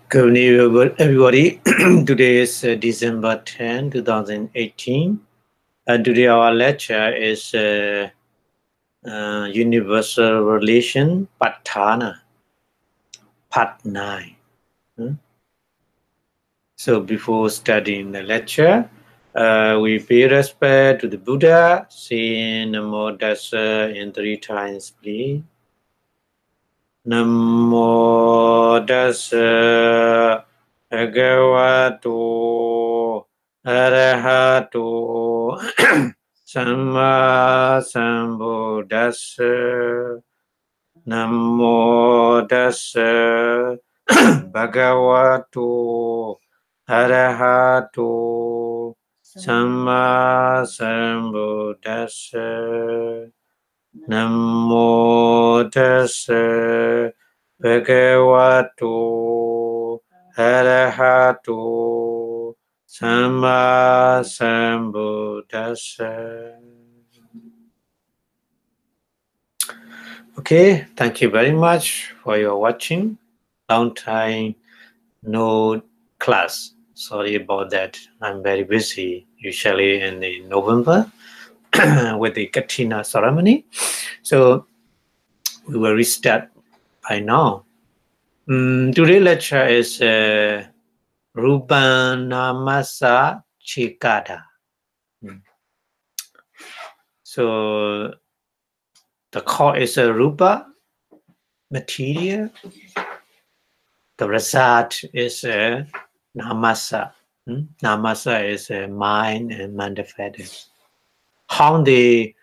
Good evening, everybody. Today is December 10, 2018. And today our lecture is Universal Relation, Patthana, Part-9. So before studying the lecture, we pay respect to the Buddha, saying Namo Tassa in 3 times, please. Namo Tassa Bhagavato Arahato Samma Sambuddhassa. Namo Tassa Bhagavato Arahato Samma Sambuddhassa. Namo Tassa Bhagavato Arahato Samma Sambuddhassa. Okay, thank you very much for your watching. Long time no class. Sorry about that. I'm very busy, usually in the November with the Katina ceremony. So we will restart by now. Today's lecture is rūpaṃ nāmassa ekadhā. So the core is a rūpa, material. The result is a nāmassa. Nāmassa is a mind and manifest. How they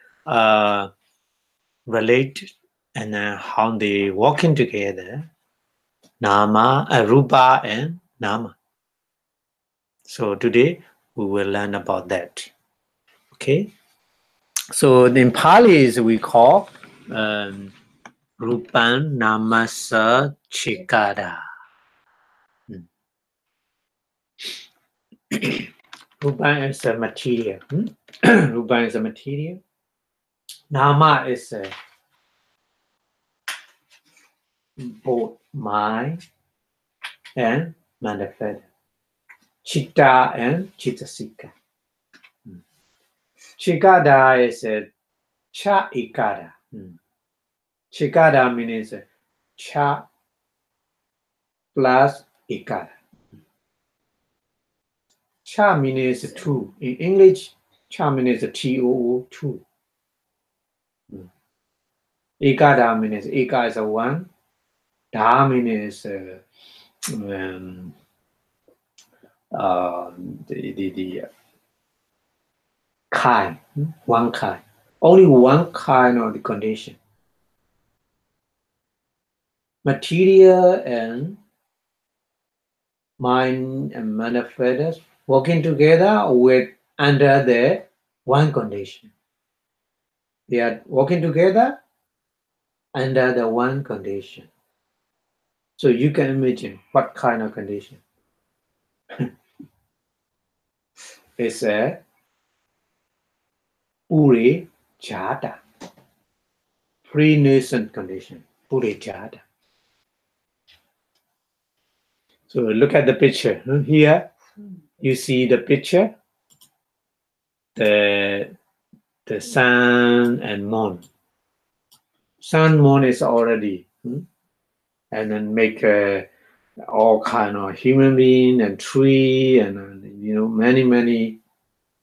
relate and how they working together. Rūpa and Nama. So today we will learn about that. Okay. So in Pali we call rūpaṃ nāmassa ekadhā. Rūpaṃ is a material. Rūpaṃ is a material. Nama is both mind and manifest. Chitta and Chittasika. Ekadhā is a cha ekadhā. Ekadhā means cha plus ekadhā. Cha means two. In English, cha means TOO, two. Ekadhā means eka is a one. Dha means the kind, one kind. Only one kind of the condition. Material and mind and manifest working together with under the one condition. They are working together under the one condition. So you can imagine what kind of condition. It's a purejāta, pre-nascent condition, purejāta. So look at the picture. Here you see the picture, the sun and moon. Sun, moon is already, and then make all kind of human being and tree and many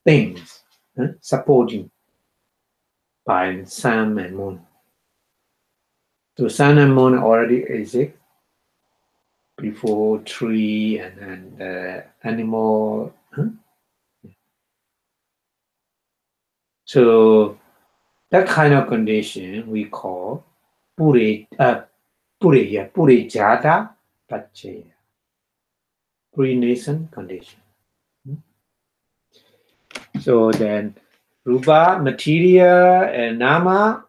things supporting by sun and moon. So sun and moon already exist before tree and animal. So that kind of condition we call purejāta paccaya, pre-nascent condition. So then rūpa, material, and nama,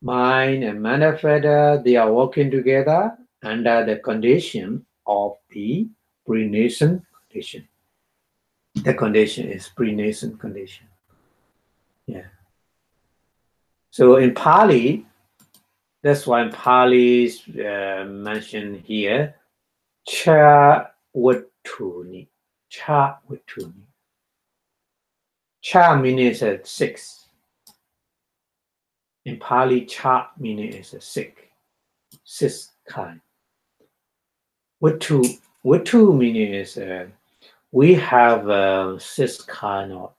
mind and manifest, they are working together under the condition of the pre-nascent condition. The condition is pre-nascent condition. Yeah. So in Pali, that's why Pali is mentioned here, Chavatthūni. Chavatthūni. Cha meaning is a 6. In Pali, cha meaning is a 6. 6 kind. Vattu meaning is we have 6 kind of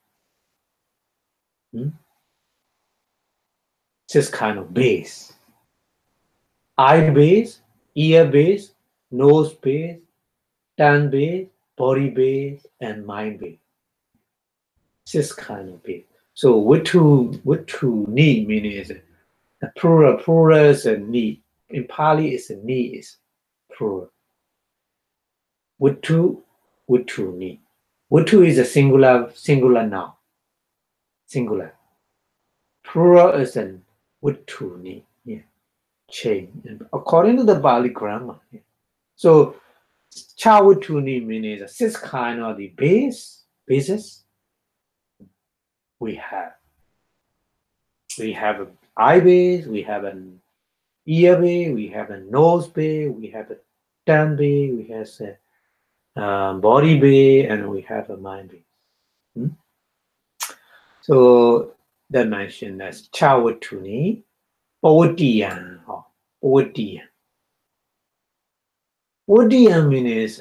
6 kind of base. Eye base, ear base, nose base, tongue base, body base, and mind base. 6 kind of base. So Vatthūni meaning is a plural. Plural is a ni. In Pali, it's a ni is plural. Vatthūni. Vattu is a singular noun. Singular. Plural is a Vatthūni. Yeah. Chain. According to the Bali grammar. Yeah. So Chavatthūni means a 6 kind of the bases we have. We have an eye base, we have an ear base, we have a nose base, we have a tongue base, we have a body base, and we have a mind base. So that mentioned as Chavatthūni, pavattiyaṃ. Pavattiyaṃ. Pavattiyaṃ means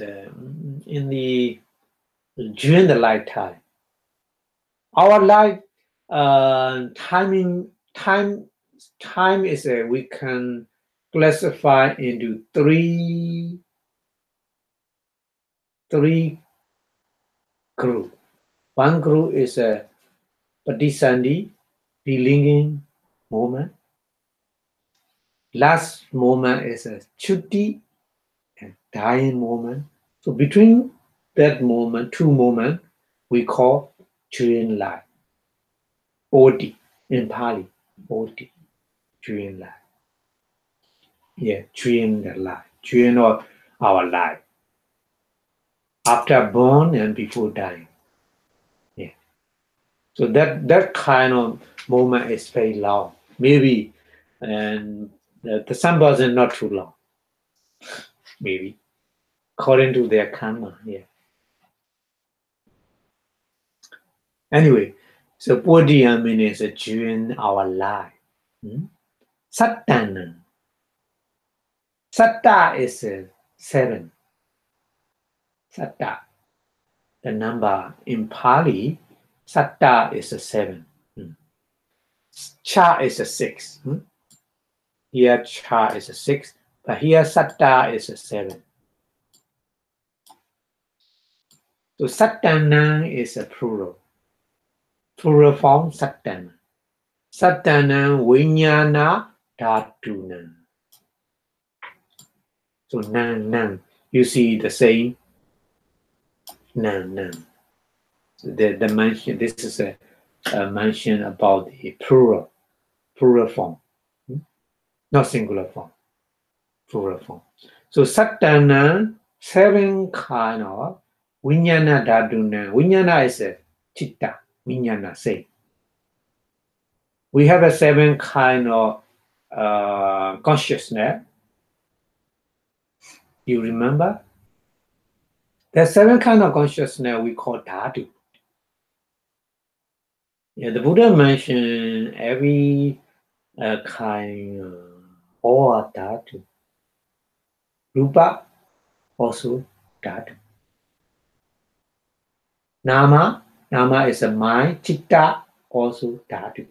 during the lifetime. Our life time is we can classify into three groups. One group is a patisandhi, belinging moment. Last moment is a chutti, and dying moment. So between that moment, 2 moments, we call during life. Hoti in Pali. Hoti. During life. Yeah, during the life. During our life. After born and before dying. Yeah. So that kind of moment is very long. Maybe and the sample is not too long. Maybe. According to their karma, yeah. Anyway, so pavattiyaṃ means during our life. Sattannaṃ. Satta is 7. Satta. The number in Pali, Satta is 7. Cha is 6. Here Cha is 6, but here Satta is 7. So sattannaṃ is a plural. Plural form sattannaṃ. Sattannaṃ viññāṇadhātū. So nāṃ. You see the same nāṃ. So the mention, this is a mention about the plural form. Not singular form. Plural form. So sattannaṃ, 7 kind of viññāṇadhātū. Viññāṇa is a chitta. Viññāṇa, say. We have a 7 kind of consciousness. You remember? There's 7 kind of consciousness we call dhātu. Yeah, the Buddha mentioned every kind all dhātu. Rūpaṃ also dhātu. Nama is a mind. Chitta also dhātu.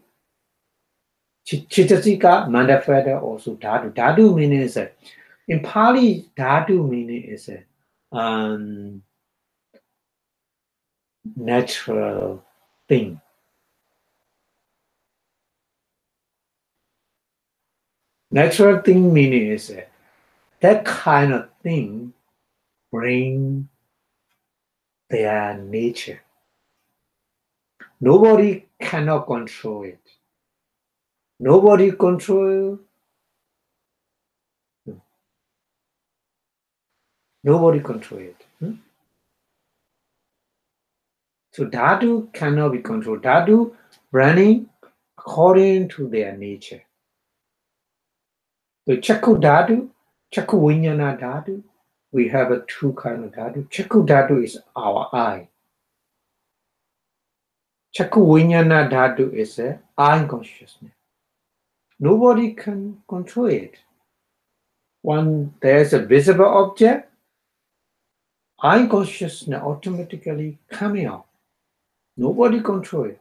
Chittasika, manifesta also dhātu. Dhātu meaning is in Pali, dhātu meaning is natural thing. Natural thing meaning is that kind of thing bring their nature. Nobody cannot control it. Nobody control. Nobody control it. So dhātu cannot be controlled. Dhātu running according to their nature. So chakku dhātu, chakku viññāṇadhātū, we have a two kind of dhatu. Chakku dhatu is our eye. Chakku viññāṇadhātū is a eye consciousness. Nobody can control it. When there's a visible object, eye consciousness automatically coming out. Nobody control it.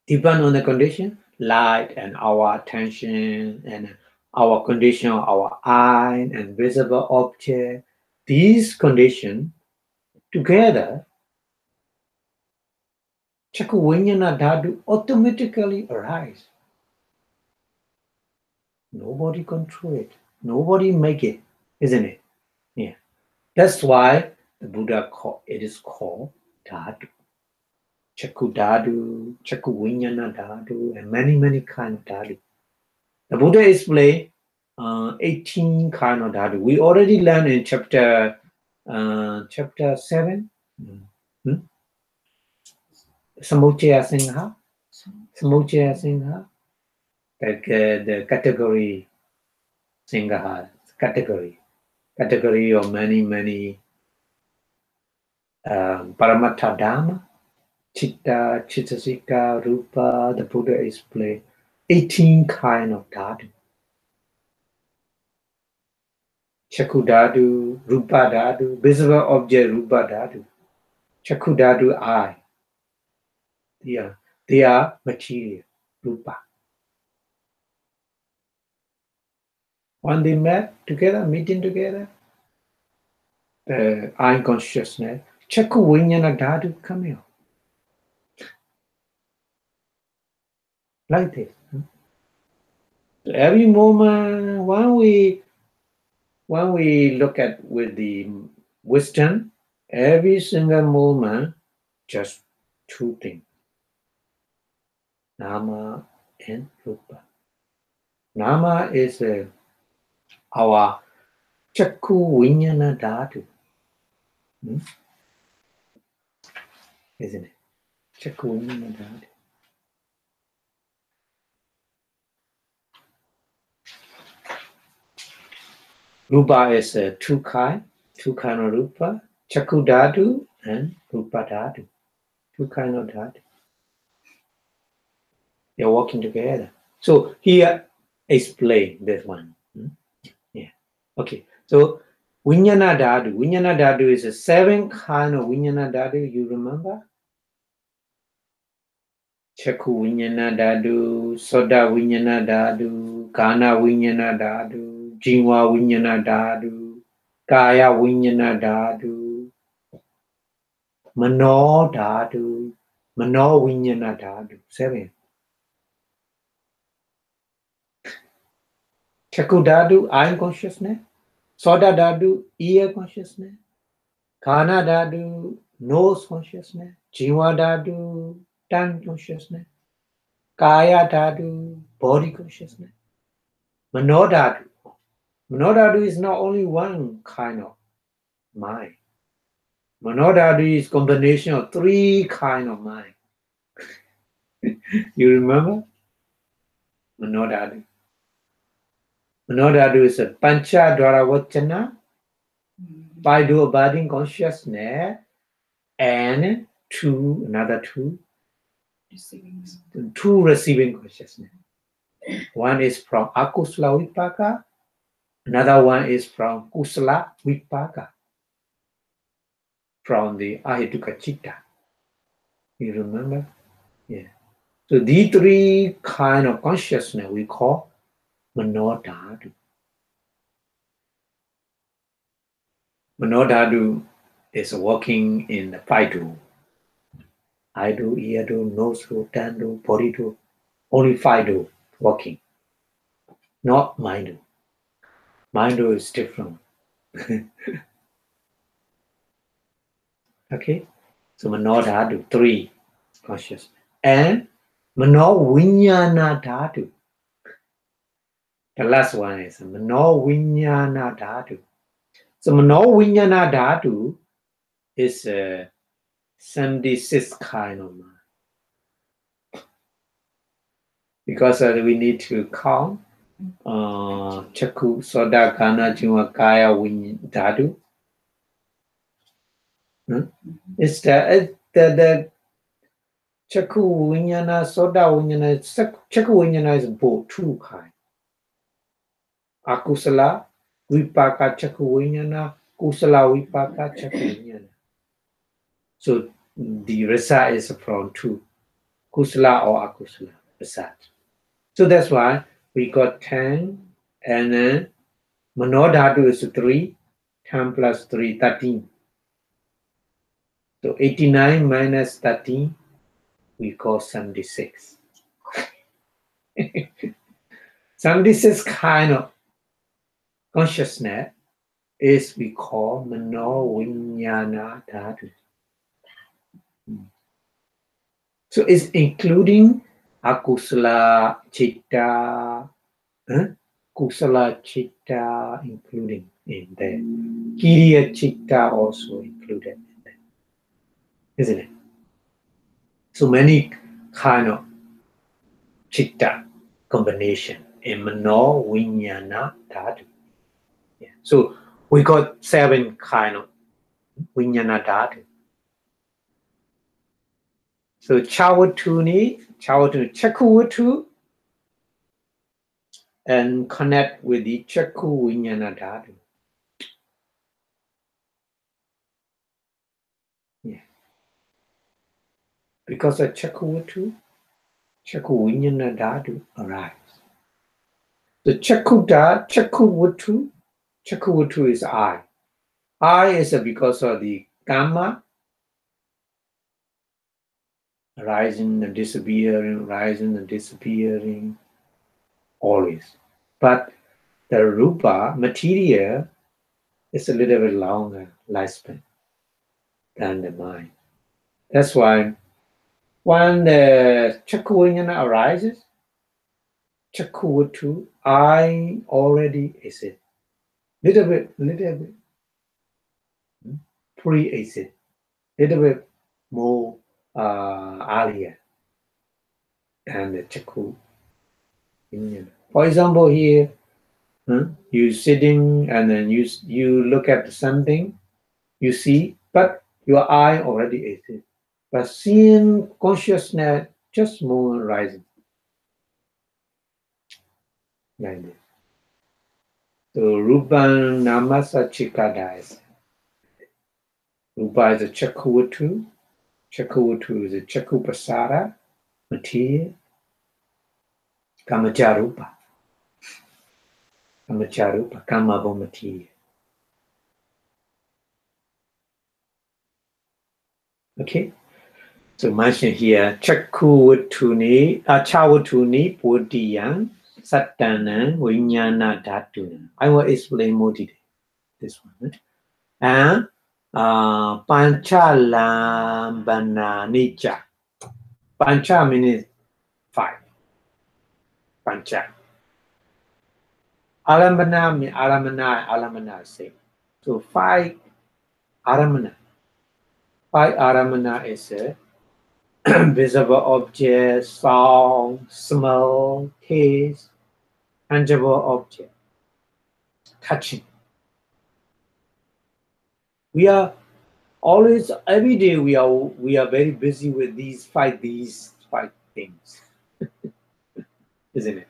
Depend on the condition, light and our attention and our condition, our eye and visible object. These conditions together, Chakku viññāṇadhātū automatically arise. Nobody control it. Nobody make it, isn't it? Yeah. That's why the Buddha it is called dhatu. Chakku dhatu, Chakku viññāṇadhātū, and many kind of dhatu. The Buddha explained 18 kind of dhatu. We already learned in chapter 7. Samuccaya Singha. Samuccaya Singha. The category Singha, category of many Paramattha Dhamma, Chitta, Chittasika, Rupa. The Buddha explained 18 kind of dhatu. Chakku dhatu, Rupa dhatu, visible object Rupa dhatu. Chakku dhatu, eye. They are material, Rupa. When they meeting together, the eye consciousness, Chakku viññāṇadhātū coming out. Like this. So every moment, when we look at with the wisdom, every single moment, just two things. Nama and Rupa. Nama is our Chakku viññāṇadhātū. Isn't it? Chakku viññāṇadhātū. Rupa is two kind of Rupa. Chakku dhatu and Rupa dhatu. Two kind of dhatu. They're working together. So here explain this one. Yeah. Okay. So viññāṇadhātū. Viññāṇadhātū is a 7 kind of viññāṇadhātū. You remember? Chakku viññāṇadhātū, Soda viññāṇadhātū, Ghana viññāṇadhātū, Jiva viññāṇadhātū, Kaya viññāṇadhātū, Mano dhātū, Mano viññāṇadhātū. 7. Chakku dhatu, eye consciousness. Soda dhatu, ear consciousness. Ghana dhatu, nose consciousness. Jiva dhatu, tongue consciousness. Kaya dhatu, body consciousness. Mano dhatu. Mano dhatu is not only one kind of mind. Mano dhatu is combination of 3 kind of mind. You remember? Mano dhatu. Mano dhatu is a pañcālambanāni, 5 abiding consciousness, and another two receiving consciousness. One is from akusala vipaka, another one is from kusala vipaka, from the ahituka citta. You remember? Yeah. So these 3 kind of consciousness we call Mano dhatu. Mano dhatu is working in the 5 dhatu. Eye dhatu, ear dhatu, nose dhatu, tongue dhatu, body dhatu. Only 5 dhatu working. Not mind dhatu. Mind dhatu is different. Okay? So Mano dhatu, 3 consciousness. And Mano viññāṇadhātū. The last one is Mano viññāṇadhātū. So Mano viññāṇadhātū is 76 kind of mind. Because we need to count Chakku, Soda, Kana, Jiva, Kaya, Dhatu. It's the Chakku Viññāṇa, Soda Viññāṇa, Chakku Viññāṇa is both two kinds. Akusala, Vipaka, Chakku Viññāṇa, Kusala, Vipaka, Chakku Viññāṇa. So the rasa is from two, Kusala or Akusala, rasa. So that's why we got 10, and then Manodhatu is 3, 10 plus 3, 13. So 89 minus 13, we call 76. 76 kind of consciousness is we call viññāṇadhātū. So it's including akusala citta, kusala citta including in there. Kiriya citta also included in there, isn't it? So many kind of citta combination in viññāṇadhātū. Yeah. So we got 7 kind of viññāṇadhātū. So Chavatthūni, Chakkuvatu, and connect with the Chakku Viññāṇadhātū. Yeah. Because of Chakkuvatu, Chakku Viññāṇadhātū arrives. The Chakkuvatu is I. I is because of the Kamma, rising and disappearing, always. But the rūpa, material, is a little bit longer lifespan than the mind. That's why when the Chakku Viññāṇa arises, Chakkuvatu, I already is it. Little bit, pre-exist, little bit more earlier than the Chakku Viññāṇa. For example, here, you sitting and then you look at something, you see, but your eye already exists. But seeing consciousness just more rising. Like this. So rūpaṃ nāmassa ekadhā is. Rūpa is a Chakkuvatu. Chakkuvatu is a Chakku pasara, material. Kamacharupa. Kamabo material. Okay? So mention here, Chavatthūni, pavattiyaṃ, sattannaṃ, viññāṇadhātū. I will explain more today. This one. And pañcālambanāni. Pancha means 5. Pancha. Alambana means alamana 6. So 5 aramana. 5 aramana is a visible object, sound, smell, taste, tangible object, touching. We are always, every day we are very busy with these five things, isn't it?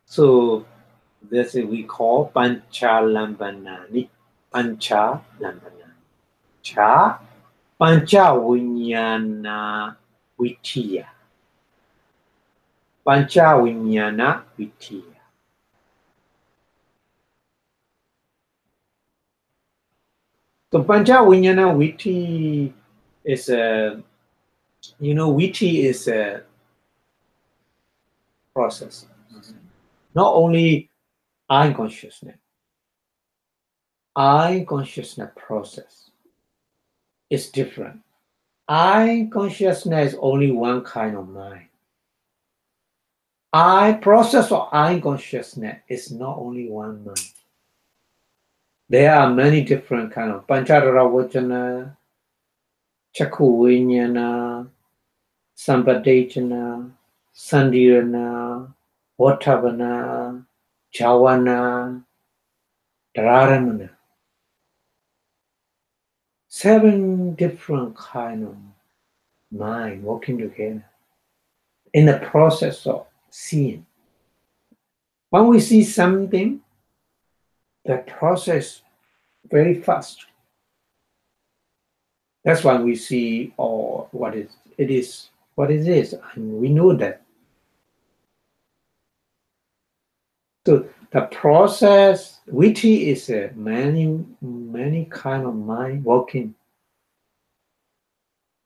So this is we call pañcālambanāni. Cha pañcaviññāṇavīthiyā. Pañcaviññāṇavīthiyā. So pañcaviññāṇavīthiyā is a, viti is a process. Not only I consciousness process is different. I consciousness is only one kind of mind. I process of I consciousness is not only one mind. There are many different kind of pañcālambanāni, Chakku Viññāṇa, sampadejana, sandirana, Ottavana, Javana, Dharamana. 7 different kind of mind working together in the process of seeing. When we see something, the process very fast. That's why we see what it is, and we know that. So the process, viti is many kind of mind working.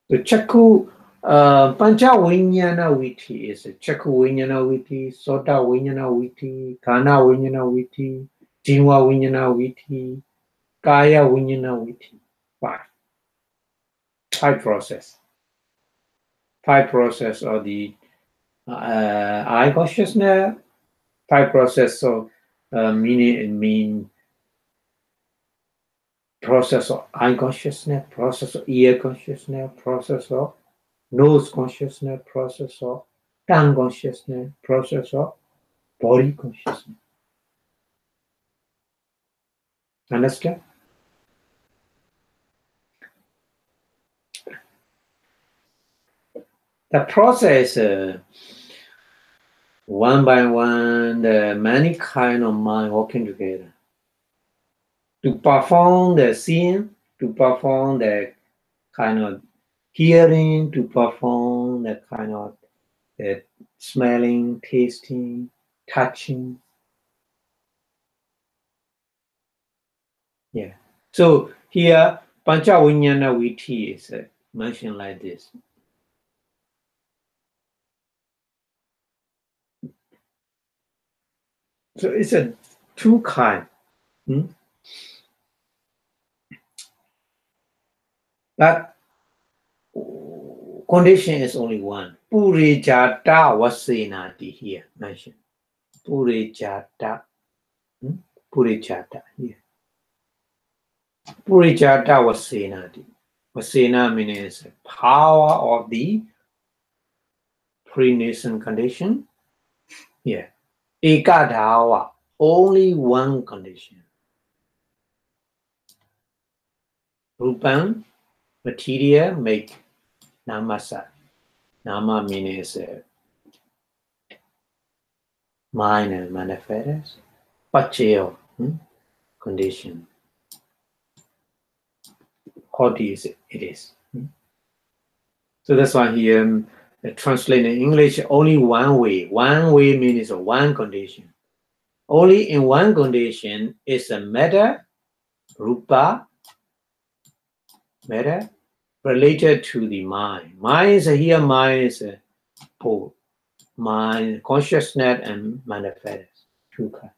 The chakku pañcaviññāṇavīthiyā is a chakku viññāṇavīthiyā, sota viññāṇavīthiyā, kāna viññāṇavīthiyā, jiva viññāṇavīthiyā, kaya viññāṇavīthiyā. Five process. 5 process of the eye consciousness. 5 process of mean process of eye consciousness, process of ear consciousness, process of nose consciousness, process of tongue consciousness, process of body consciousness. Understand? The process, one by one, the many kind of mind working together to perform the seeing, to perform the kind of hearing, to perform the kind of smelling, tasting, touching. Yeah. So here, pañcaviññāṇavīthiyā is mentioned like this. So it's a 2 kind. But condition is only one. Purejātavasenāti here mentioned. Purejāta. Purejāta here. Purejātavasenāti. Vasena means power of the pre-nascent condition. Yeah. Ekadhā, only one condition. Rūpaṃ, material, make nāmassa. Nama means mind and manifest. Paccayo, condition. Hoti is it is. So that's why here translate in English only one way. One way means one condition. Only in one condition is a matter, rupa, matter related to the mind. Mind is here, mind is pole. Mind, consciousness, and manifest. 2 kinds.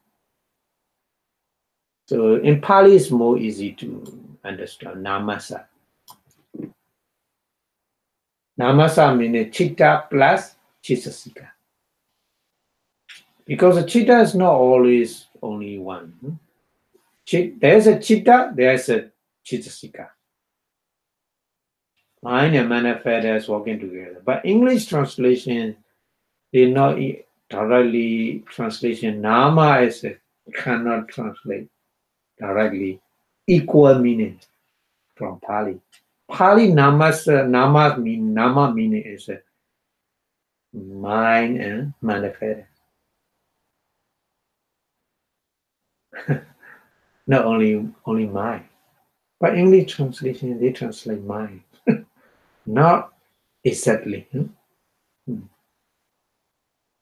So in Pali, it's more easy to understand. Nāmassa. Nāmassa means chitta plus chittasika. Because a chitta is not always only one. There's a chitta, there's a chittasika. Mind and manifest as working together. But English translation, they not directly translation. Nama is cannot translate directly equal meaning from Pali. Pali nāmassa, nama meaning is mind and manifest. Not only mind. But English translation, they translate mind. Not exactly.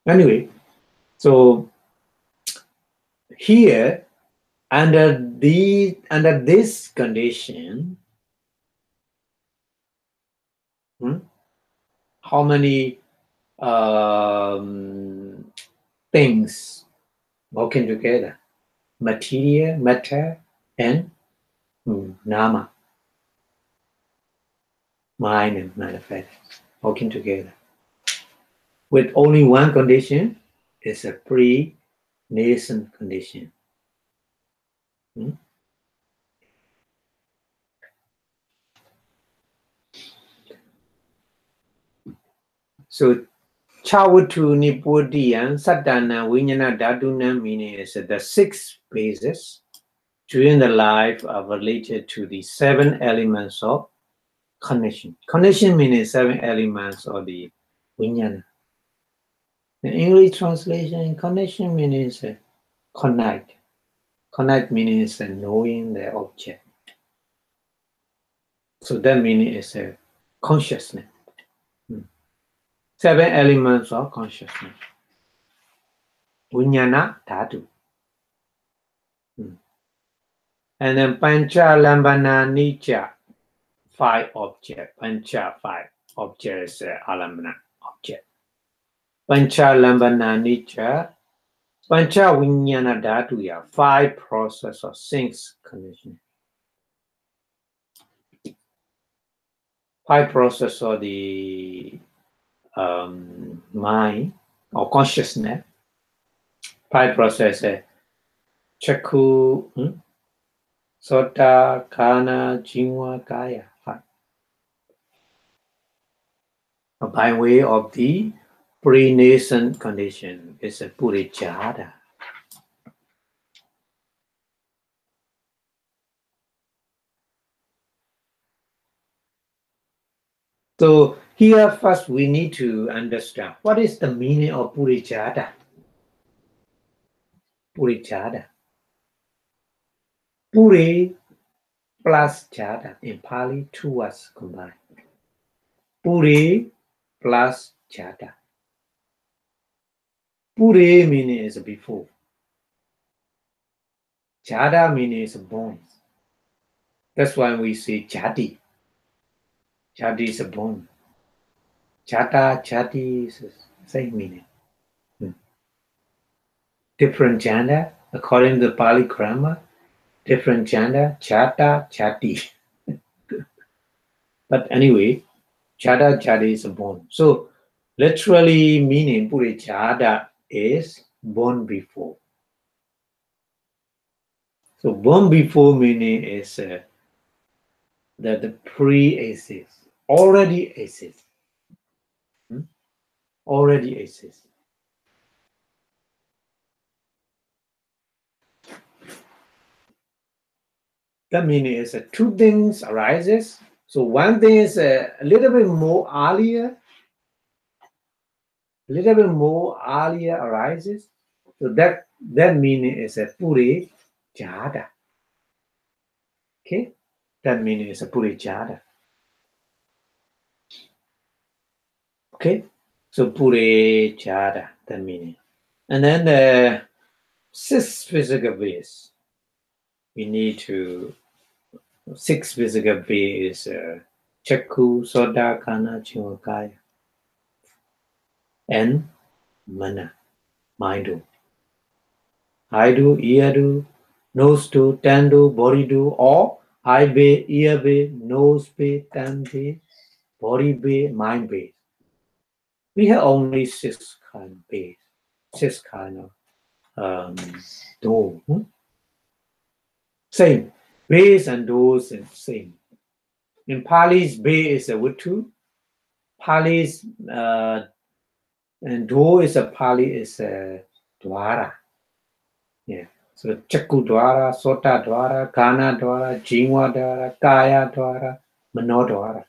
Anyway, so here, under this condition, how many things working together? Material, matter, and nama. Mind and manifest working together. With only one condition, it's a pre-nascent condition. So Chavatthūni pavattiyaṃ sattannaṃ viññāṇadhātū meaning is the 6 phases during the life are related to the 7 elements of cognition. Cognition meaning 7 elements of the viññāṇa. The English translation, cognition means connect. Connect meaning is knowing the object. So that meaning is consciousness. 7 elements of consciousness. Viññāṇadhātū. And then pañcālambanāni 5 objects. Pancha 5 objects is alambana object. Pañcālambanāni pañcaviññāṇavīthiyā 5 process of sense conditioning. 5 process of the mind or consciousness. 5 process chakku, sota, kana, jiva, kaya. 5. By way of the pre-nascent condition is a purejāta. So here first we need to understand what is the meaning of purejāta. Purejāta. Pure plus jata. In Pali, 2 words combined. Pure plus jata. Pure meaning is before. Jata meaning is born. That's why we say jati. Jati is born. Jata, jati is the same meaning. Different gender, according to the Pali grammar, different gender, jata, jati. But anyway, jata, jati is born. So literally meaning purejāta is born before. So born before meaning is that the pre-exists, already exists. Already exists. That meaning is 2 things arises. So one thing is a little bit more earlier. A little bit more earlier arises. So that meaning is a purejāta. Okay? That meaning is a purejāta. Okay? So purejāta, that meaning. And then the 6 physical ways. We need to 6 physical ways is chakku, sota, kana, jiva, kaya. And mana, mind do. Eye do, ear do, nose do, tongue do, body do, or eye be, ear be, nose be, tongue be, body be, mind be. We have only 6 kind of base, 6 kind of do. Same. Base and doors is same. In Pali's base is a Vittu. Pali's and door is a Pali is a dwara. Yeah. So chakku dwara, sota dwara, kana dwara, jiva dwara, kaya dwara, mano dwara.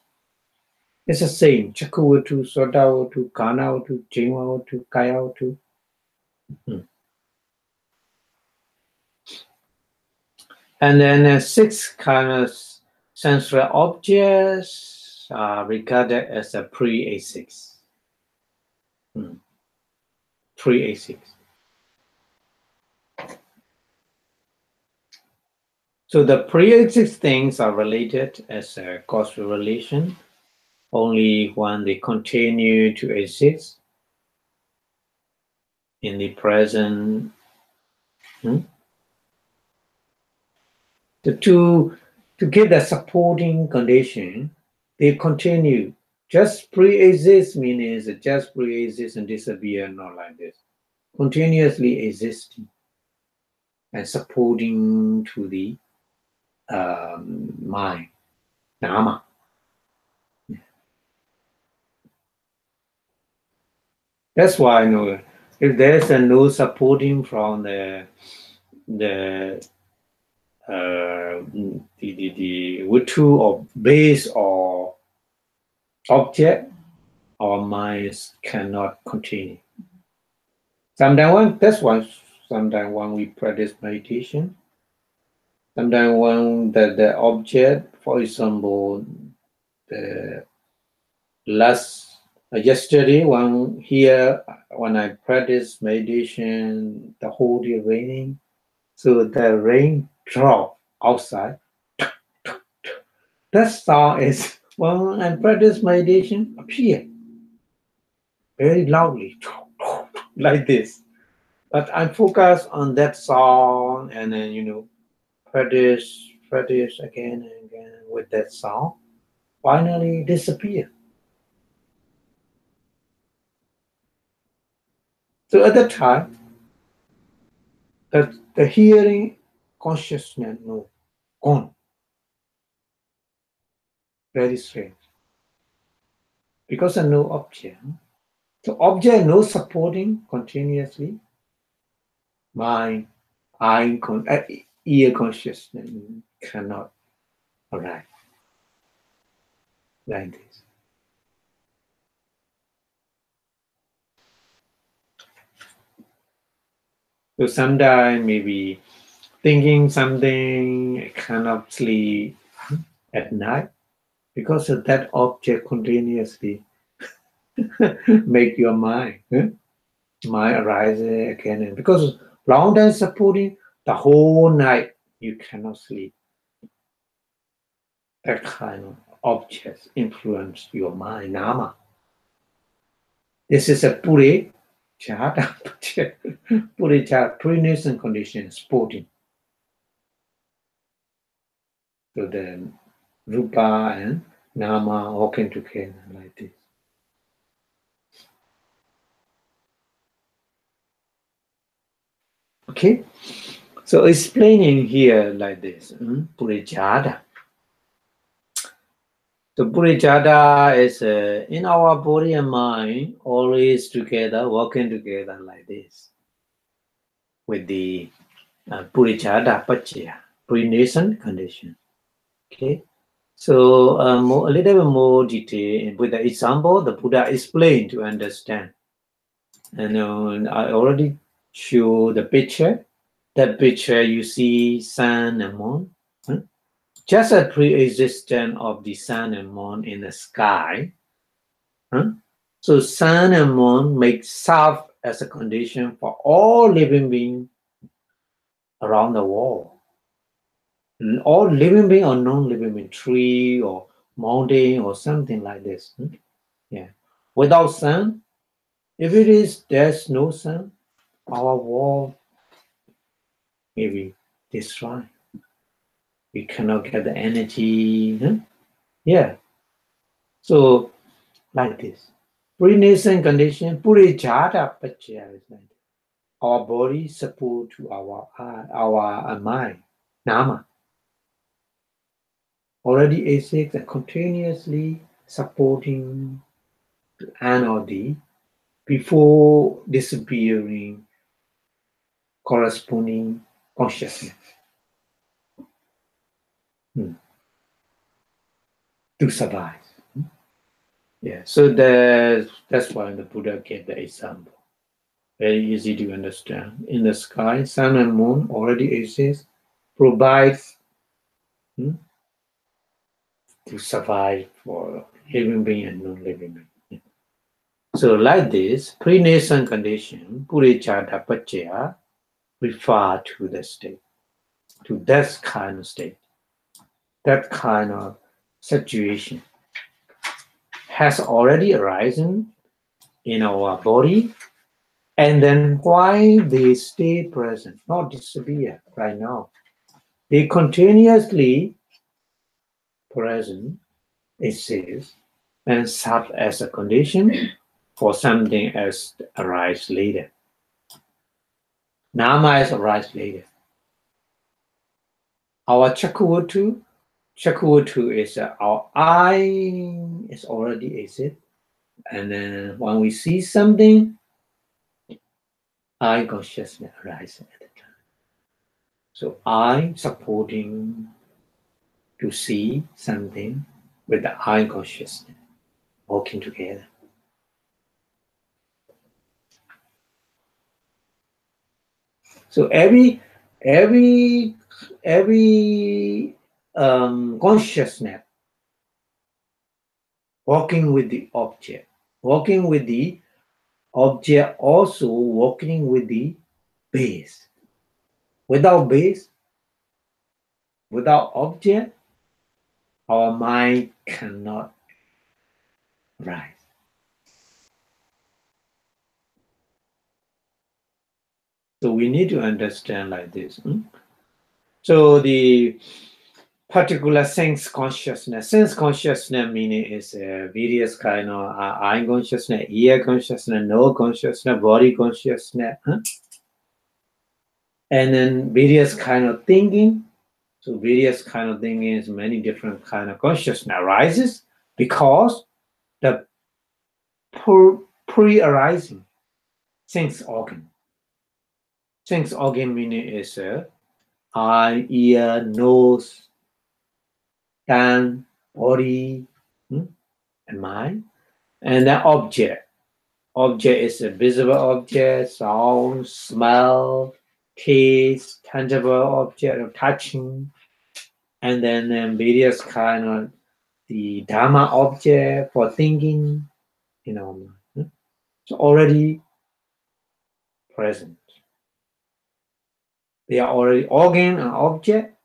It's the same. Chakku Vittu, sota Vittu, kana Vittu, jiva Vittu, kaya Vittu. And then 6 kind of sensual objects are regarded as a pre-existent. Pre-existent. So the pre-existent things are related as a causal relation only when they continue to exist in the present. To give the supporting condition, they continue. Just pre-exist means just pre-exist and disappear, not like this. Continuously existing and supporting to the mind, nama. That's why if there's a no supporting from the virtue or base or object, our minds cannot continue. That's why sometimes when we practice meditation, sometimes when the object, for example, the yesterday when I practice meditation, the whole day raining, so the rain drop outside. That sound is when I practice meditation appear very loudly, like this. But I focus on that sound and then practice again and again with that sound. Finally disappear. So at that time, the hearing consciousness gone. Very strange. Because of no object. So object no supporting continuously. Mind, ear consciousness cannot arise like this. So sometimes maybe thinking something, cannot sleep at night because of that object continuously make your mind arise again. Because long time supporting, the whole night you cannot sleep. That kind of objects influence your mind, nama. This is a purejāta, purejāta, pre-nascent condition, sporting. So the rūpaṃ and nāmassa walking together like this. Okay, so explaining here like this, Purejāta. So Purejāta is in our body and mind, always together, working together like this, with the Purejāta paccaya, pre-nascent condition. Okay, so a little bit more detail with the example the Buddha explained to understand. And I already show the picture. That picture you see sun and moon. Just a pre-existent of the sun and moon in the sky. So sun and moon make serve as a condition for all living beings around the world. All living being or non-living being, tree or mountain or something like this. Yeah. Without sun, if there's no sun, our world maybe destroyed. We cannot get the energy. Yeah. So like this. Pre-nascent condition, Purejāta paccaya is like this. Our body support to our mind, nama. Already exists and continuously supporting the anodi before disappearing corresponding consciousness. To survive. Yeah, so that's why the Buddha gave the example. Very easy to understand. In the sky, sun and moon already exist, provides to survive for living being and non-living being. So like this, pre-nascent condition, Purejāta paccaya, refer to the state, to that kind of state, that kind of situation has already arisen in our body, and then why they stay present, not disappear right now. They continuously present, exist, and serve as a condition for something else to arise later. Nāmassa arise later. Our Chavatthūni is our eye is already exist, and then when we see something, I consciousness arises at the time. So I supporting to see something with the I consciousness working together. So every consciousness working with the object, working with the object, also working with the base. Without base, without object, our mind cannot rise. So we need to understand like this. So the particular sense consciousness meaning is various kind of eye consciousness, ear consciousness, nose consciousness, body consciousness, and then various kind of thinking. So various kind of thinking is many different kind of consciousness arises because the pre-arising sense organ. Sense organ meaning is eye, ear, nose, tongue, body, and mind. And the object. Object is a visible object, sound, smell, taste, tangible object of touching. And then various kind of the Dhamma object for thinking, So already present. They are already organ and object,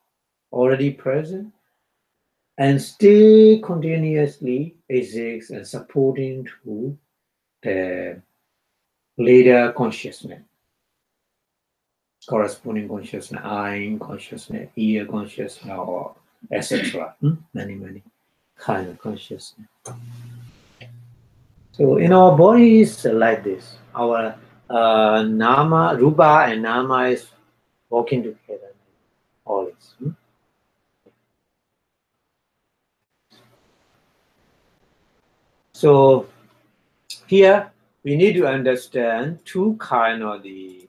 already present, and still continuously exist and supporting to the later consciousness, corresponding consciousness, eye consciousness, ear consciousness, or etc. Many kind of consciousness. So in our body is like this. Our nama, rupa, and nama is working together always. So here we need to understand two kind of the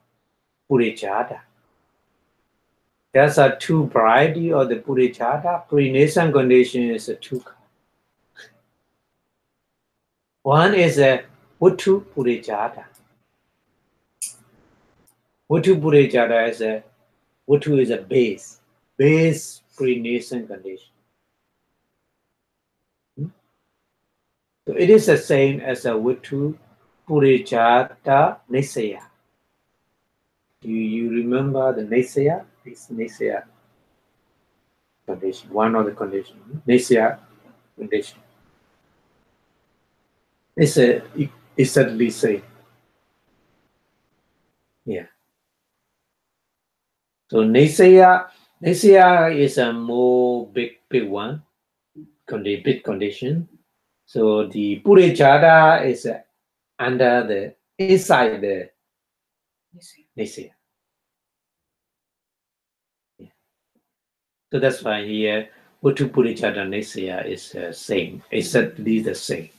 purejāta. There's a two variety of the purejāta. Pre-nascent condition is a two kind. One is a Vattu Purejāta. Vattu Purejāta is a Vattu is a base pre-nascent condition. So it is the same as a Vattu Purejāta Nisaya. You remember the Nisaya? This Nisaya condition, one of the conditions. Nisaya condition. It's certainly same. Yeah. So Nisaya is a more big one, big condition. So the Purejāta is under the inside the Nisaya. Yeah. So that's why here Vattu Purejāta Nisaya is same, exactly the same.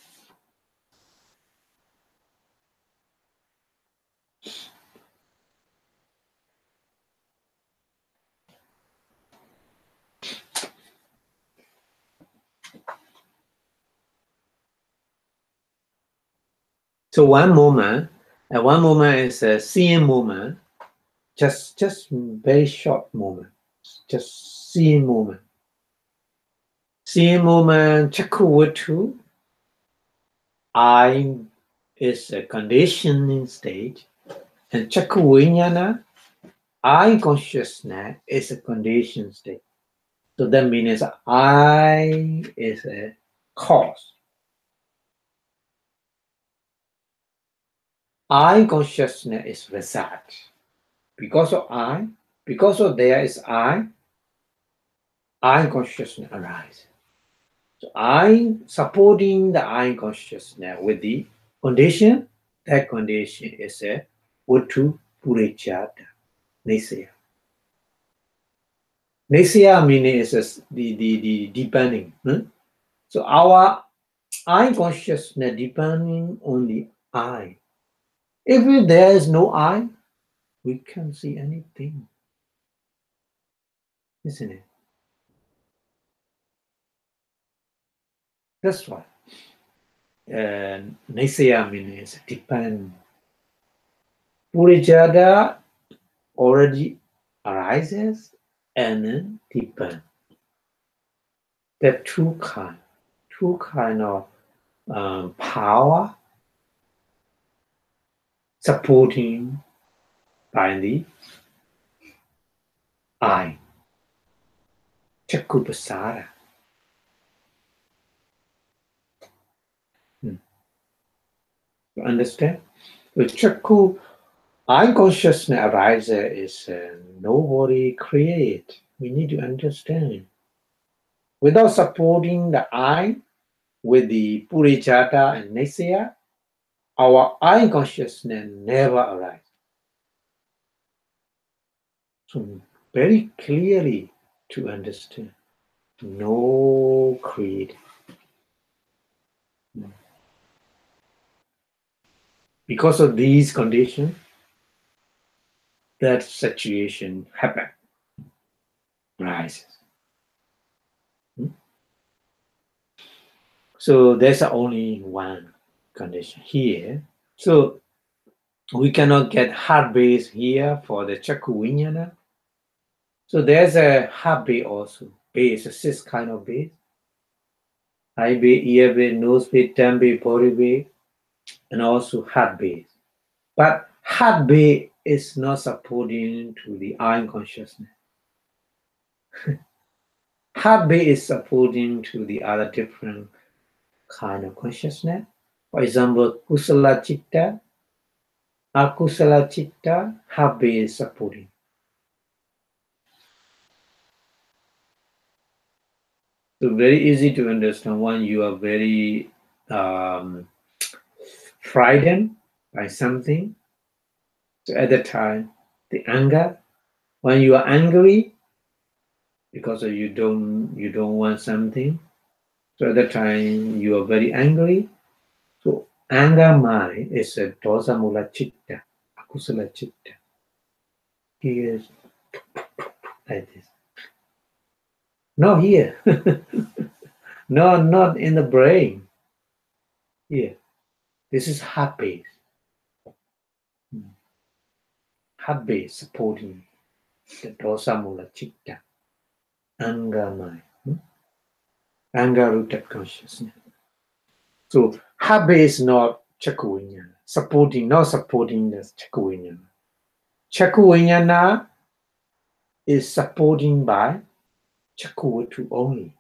So one moment is a seeing moment, just very short moment, just seeing moment. Seeing moment, Chakkhu I is a conditioning stage, and Chakkhu I consciousness is a conditioned state. So that means I is a cause. I consciousness is result. Because of there is I consciousness arises. So I supporting the I consciousness with the condition. That condition is a Vattu Purejāta Nisaya. Nisaya meaning is the depending. So our I consciousness depending on the I. If there is no I, we can't see anything, isn't it? That's why Nisaya means depend. Purejāta already arises and then depend. There are two kind of power supporting by the eye. Chakupasara. You understand? The Chakku eye consciousness arises is nobody create. We need to understand. Without supporting the eye with the Purejāta and Nisaya, our eye consciousness never arises. So very clearly to understand, no creed. Because of these conditions, that situation happens, rises. So there's only one condition here. So we cannot get heart base here for the Chakku Viññāṇa. So there's a heart base also. Base, a six kind of base. Eye base, ear base, nose base, tongue base, body base, and also heart base. But heart base is not supporting to the eye consciousness. Heart base is supporting to the other different kind of consciousness. For example, kusala citta, akusala citta, heart base is supporting. So very easy to understand when you are very frightened by something. So at the time, the anger, when you are angry because you don't want something, so at the time you are very angry. So anger mind is a dosa mula citta, akusala citta. Here, like this. Not here. No, not in the brain. Here. This is heart base. Heart base supporting the dosa mula citta. Anger mind. Anger rooted consciousness. So heart base is not Chakku Viññāṇa. Not supporting the Chakku Viññāṇa. Chakku Viññāṇa is supporting by Chakku Vattu only.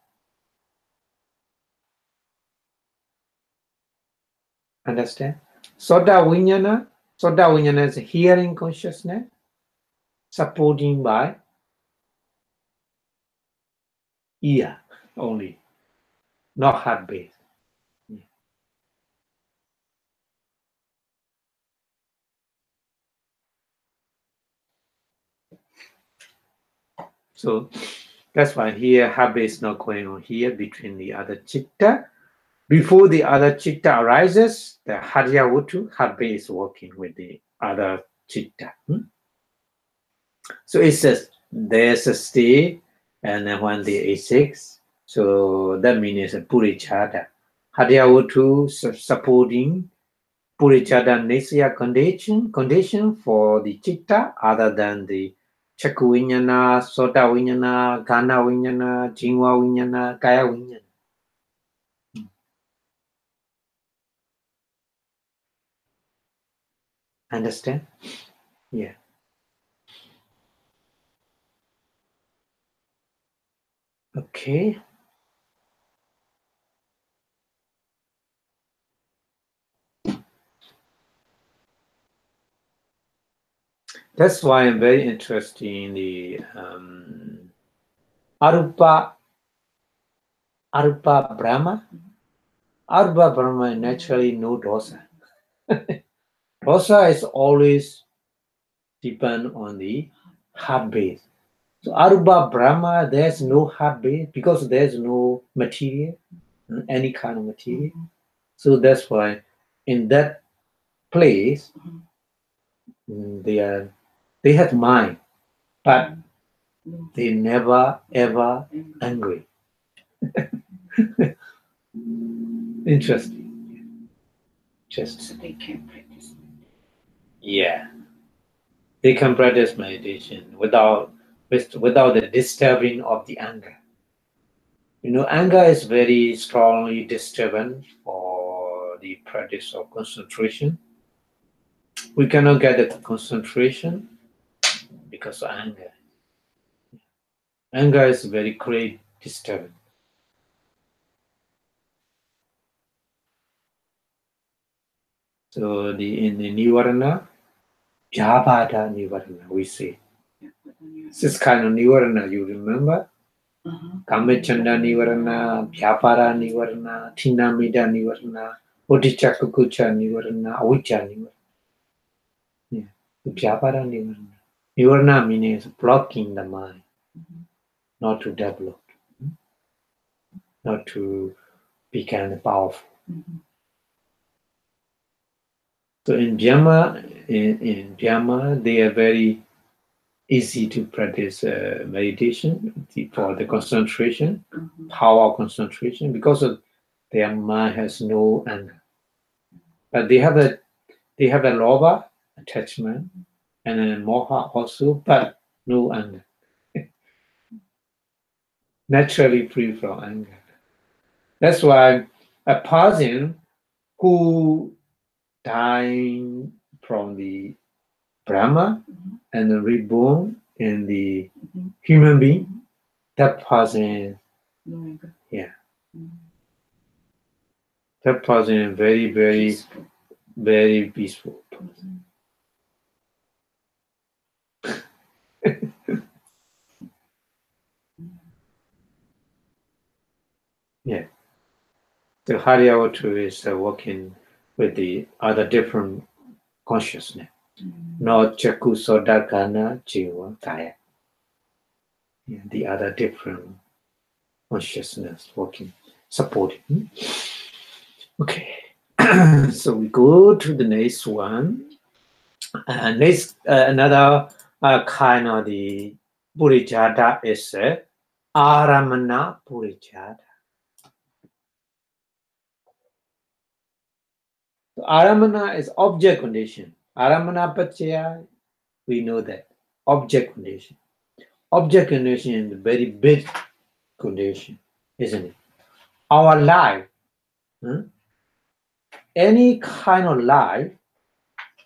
Understand? Soda Viññāṇa is hearing consciousness, supporting by ear only, not heart base. So that's why here heart base is not going on here between the other citta. Before the other citta arises, the Harya Vattu, heart base is working with the other citta. So it says there's a state, and then when the A6, so that means a Purejāta. Harya Vattu supporting Purejāta Nisaya condition for the citta other than the Chakku Viññāṇa, Sota Viññāṇa, Ghana Viññāṇa, Jingwa Viññāṇa, Kaya Viññāṇa. Understand? Yeah. Okay. That's why I'm very interested in the Arupa Brahma. Arupa Brahma naturally no dosa. Dosa is always depend on the heart base. So Arupa Brahma, there's no heart base because there's no material, any kind of material. So that's why in that place, there They have mind, but they never ever angry. Interesting. Just So they can practice. yeah, they can practice meditation without the disturbing of the anger. You know, anger is very strongly disturbing for the practice of concentration. We cannot get the concentration because of anger. Anger is very great disturbance. So in the Nivarana, Jabhata Nivarana, we say. This kind of Nivarana, you remember? Kamachanda Nivarana, Vyapara Nivarana, Tinamida Nivarana, Bodhichakkukucha Nivarana, Avijja Nivarana. Yeah. Vyapara Nivarana. Nivarana means blocking the mind, not to develop, not to become powerful. So in Vyama, they are very easy to practice meditation for the concentration, power of concentration, because of their mind has no anger. But they have a lobha, attachment, and a moha also, but no anger. Naturally free from anger. That's why a person who died from the Brahma and reborn in the human being, that person, yeah, that person is very, very, Peaceful. very peaceful person. Yeah. So Haryavatu is working with the other different consciousness, not Chakku Soda Kana Jiva Kaya. Yeah, the other different consciousness working, supporting. Okay. So we go to the next one. Next, another kind of the Purejāta is Aramana Purejāta. So Aramana is object condition. Aramana paccaya, we know that. Object condition. Object condition is a very big condition, isn't it? Our life, any kind of life,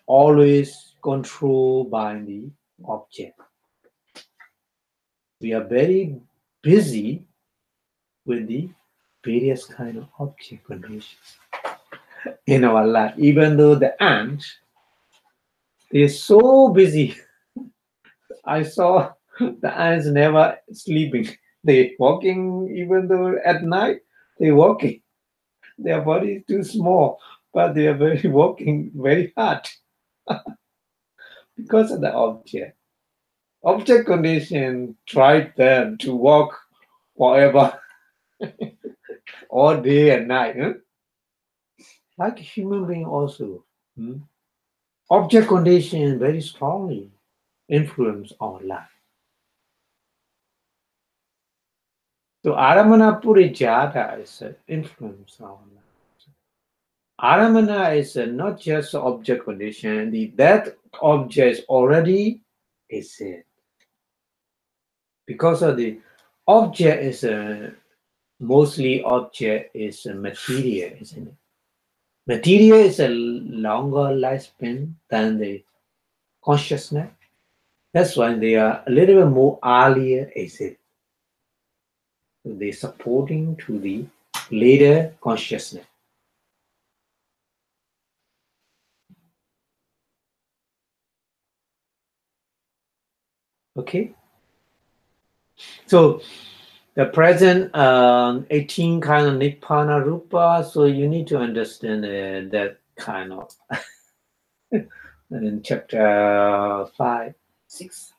always controlled by the object. We are very busy with the various kind of object conditions in our life. Even though the ants, they're so busy. I saw the ants never sleeping. They're walking, even though at night they're walking. Their body is too small, but they are very working very hard because of the object. Object condition tried them to walk forever, all day and night. Like a human being also. Object condition very strongly influence our life. So Aramana Purejāta is influence our life. Aramana is not just object condition, that object is already exists. Because of the object is mostly object is material, isn't it? Material is a longer lifespan than the consciousness. That's why they are a little bit more earlier exist. So they're supporting to the later consciousness. Okay? So the present 18 kind of Nibbana Rupa, so you need to understand that kind of in chapter 5, 6,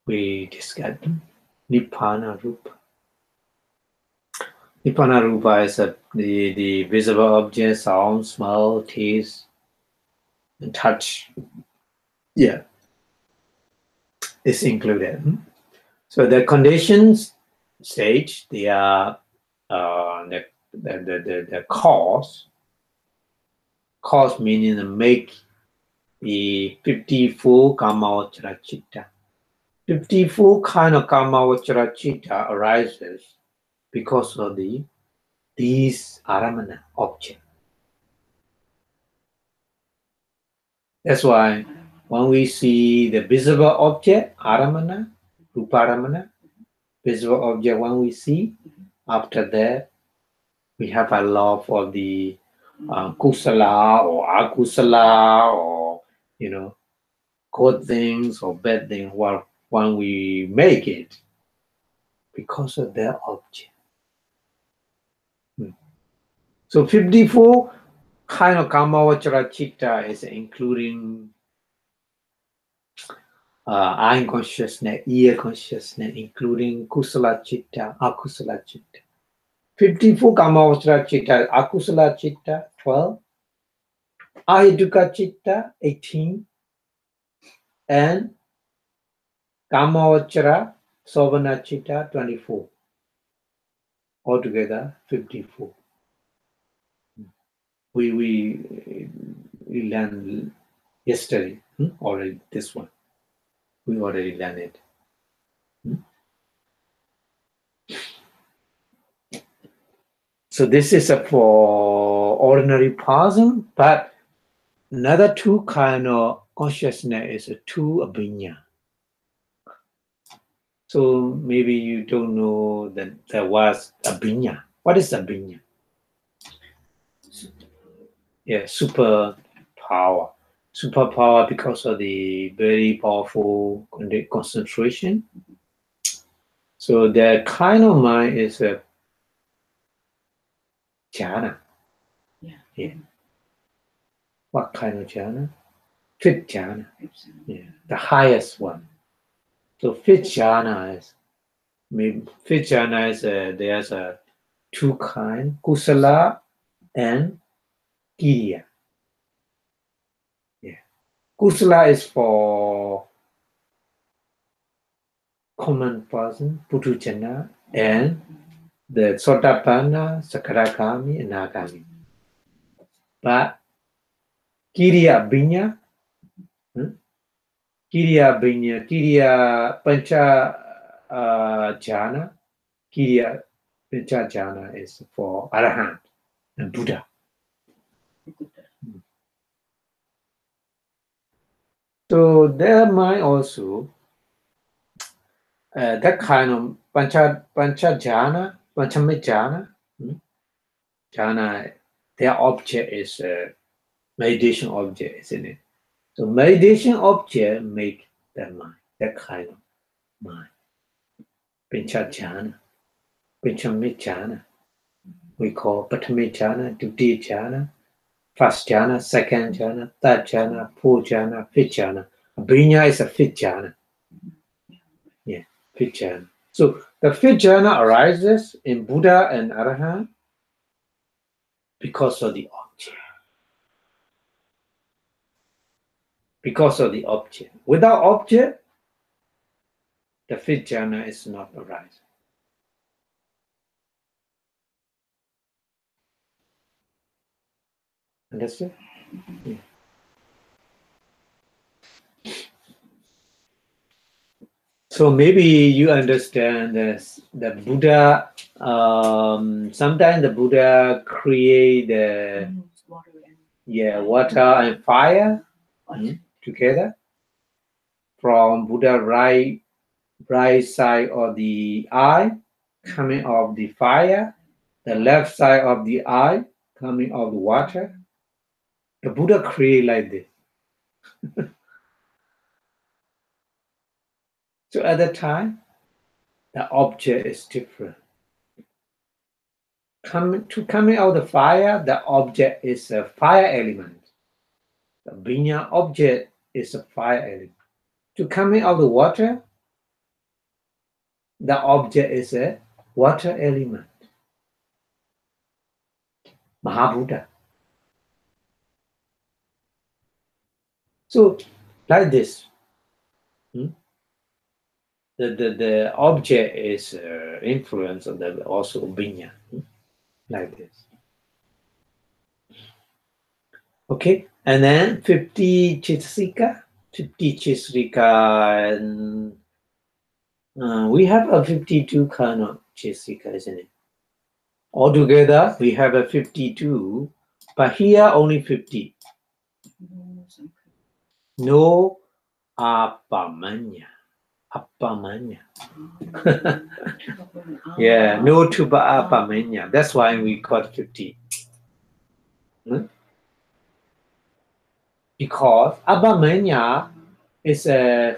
we discussed Nibbana Rupa. Nibbana Rupa is the visible object, sound, smell, taste, and touch. Yeah, is included. So the conditions stage, they are the cause. Cause meaning the make the 54 kamavachara chitta. 54 kind of kamavachara chitta arises because of these aramana object. That's why when we see the visible object, aramana, rūpaṃ, visible object, when we see, after that, we have a love for the kusala or akusala, or good things or bad things. Well, when we make it, because of their object. So 54 kind of kamavachara chitta is including eye consciousness, ear consciousness, including kusala chitta, akusala chitta. 54 kamavachara chitta, akusala chitta, 12, ahiduka chitta, 18, and kamavachara sovana chitta, 24. Altogether, 54. We learned yesterday already this one. We already learned it. So this is for ordinary person, but another two kind of consciousness is two viññāṇa. So maybe you don't know that there was a viññāṇa. What is a viññāṇa? Yeah, super power. Superpower because of the very powerful concentration. So that kind of mind is a jhana. Yeah. What kind of jhana? Fifth jhana. Yeah, the highest one. So fifth jhana is there's a two kind, kusala and kiriya. Yeah. Kusala is for common person, purejāta, and the sotapanna, sakaragami, and nagami. But kiriya viññāṇa, kiriya pañcālambanāni, kiriya pañcālambanāni is for Arahant and Buddha. So there might also that kind of pañcālambanāni, jhana, their object is meditation object, isn't it? So meditation object make that mind, that kind of mind. Pañcālambanāni, pañcāviññāṇa, we call prathamā, dutiya, first jhana, second jhana, third jhana, fourth jhana, fifth jhana. Viññāṇa is a fifth jhana. Yeah, fifth jhana. So the fifth jhana arises in Buddha and Arahant because of the object. Because of the object. Without object, the fifth jhana is not arising. Understood? Yeah. So maybe you understand this, the Buddha, sometimes the Buddha create water and fire together from Buddha right side of the eye coming off the fire, the left side of the eye coming off the water. The Buddha create like this. So at that time, the object is different. Coming out of the fire, the object is a fire element. The viññāṇa object is a fire element. To coming out of the water, the object is a water element. Mahabuddha. So like this, the object is influence of the also viññā, like this. Okay, and then 50 Chitsika, and we have a 52 kind of Chitsika, isn't it? Altogether, we have a 52, but here only 50. No apamanya. Apamanya. Yeah, no tuba apamanya. That's why we got 50. Because apamanya is a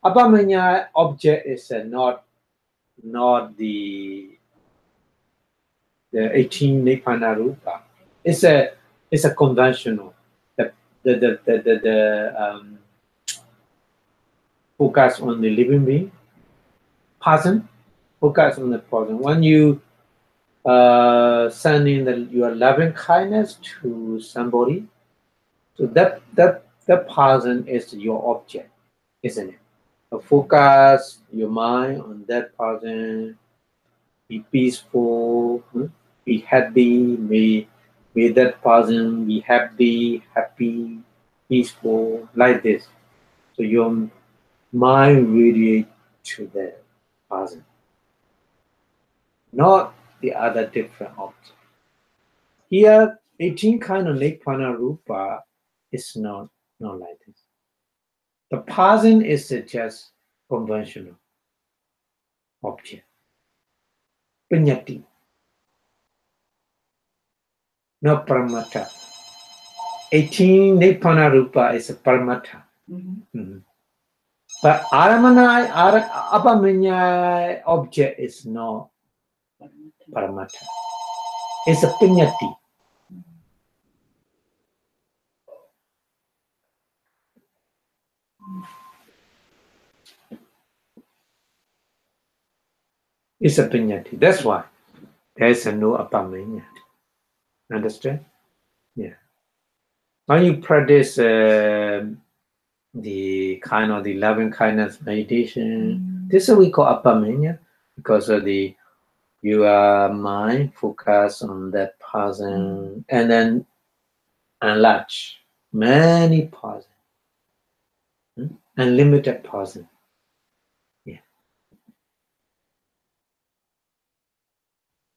apamanya object is not the 18 Nibbana Rupa. It's a conventional. The focus on the living being, person, focus on the person. When you send in your loving kindness to somebody, so that person is your object, isn't it? So focus your mind on that person. Be peaceful, be happy. May that person be happy, peaceful, like this. So your mind radiates to that person, not the other different object. Here, 18 kind of Nibbana Rupa is not like this. The person is just conventional object. Viññāti, not paramattha. 18 Nibbana Rupa is a paramattha. But apamanya object is not paramattha. It's a viññāti. It's a viññāti. That's why there's no apamanya. Understand? Yeah. When you practice the kind of the loving kindness meditation, this is what we call apamanya, because of your mind focus on that person and then enlarge many person, unlimited person. Yeah.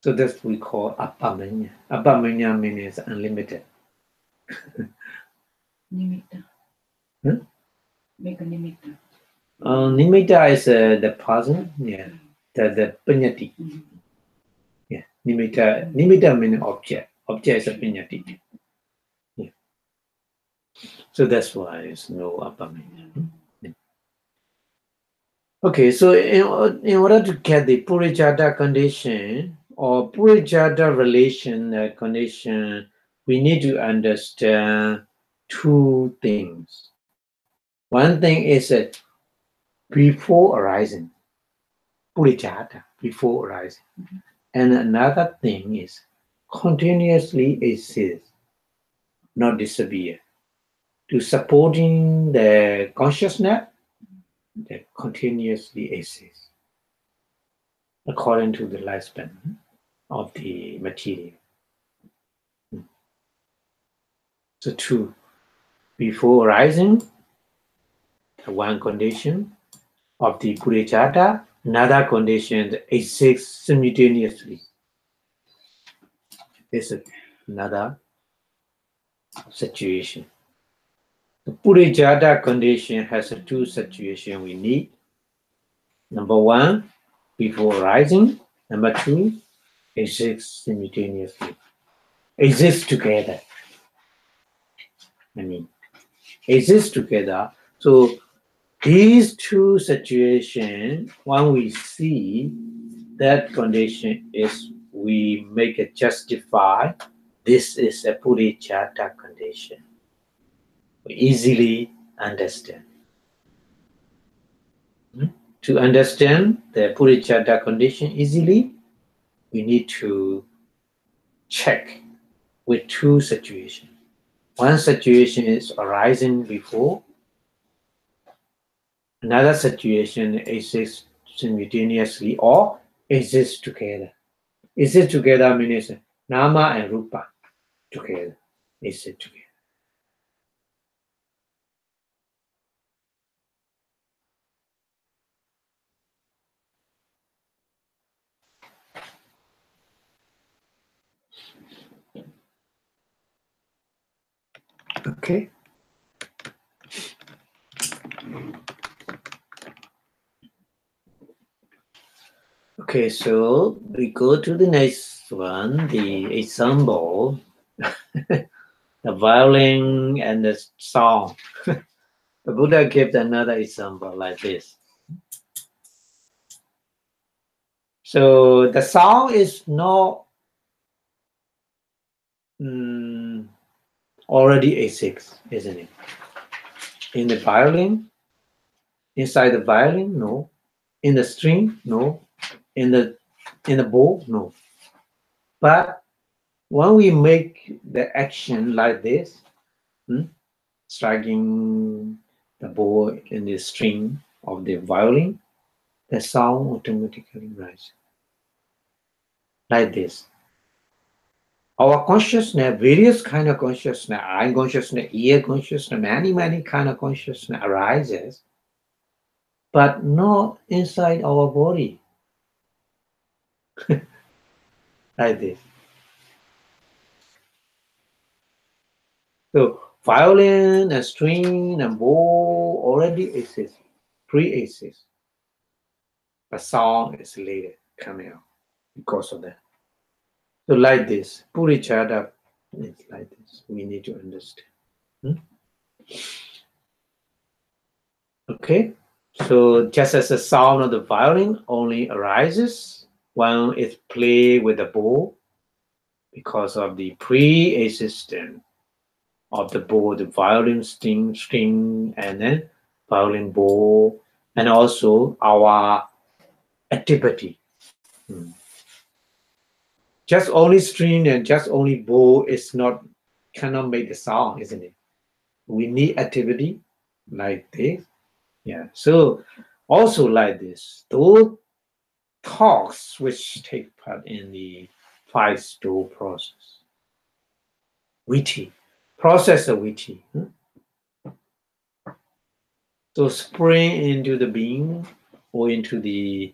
So that's what we call apamanya. Apamanya means unlimited. Nimitta. Make a nimitta. Nimitta is the person, yeah. The viññāti. Yeah. Nimitta means object. Object is a viññāti. Yeah. So that's why it's no apamanya. Yeah. Okay, so in order to get the Purejāta condition or Purejāta relation condition, we need to understand two things. One thing is that before arising, Purejāta, before arising. And another thing is continuously exists, not disappear. To supporting the consciousness that continuously exists according to the lifespan of the material. So two, before arising, the one condition of the Purejāta, another condition that exists simultaneously. This is another situation. The Purejāta condition has two situations we need. Number one, before arising. Number two, exists simultaneously. Exist together. Exist together. So these two situations, when we see that condition is, we make it justify, this is a Purejāta condition. We easily understand. To understand the Purejāta condition easily, we need to check with two situations. one situation is arising before, another situation exists simultaneously or exists together. Exist together means nama and rupa together. Exist together. Okay. Okay, so we go to the next one, the example, the violin and the song. The Buddha gives another example like this. So the song is not already exists, isn't it? In the violin, inside the violin, no. In the string, no. In the bow, no. But when we make the action like this, striking the bow in the string of the violin, the sound automatically rises. Like this. Our consciousness, various kind of consciousness, eye consciousness, ear consciousness, many kind of consciousness arises, but not inside our body. Like this. So violin and string and bow already exist, pre-exist. But song is later coming out because of that. So like this, Purejāta is like this. We need to understand. Okay, so just as the sound of the violin only arises when it's played with the bow, because of the pre-existent of the bow, the violin string, and then violin bow, and also our activity. Just only string and just only bow is cannot make the sound, isn't it? We need activity like this. Yeah. So also like this, those talks which take part in the 5-stove process. Viññāṇadhātū, process of viññāṇadhātū. So spring into the being or into the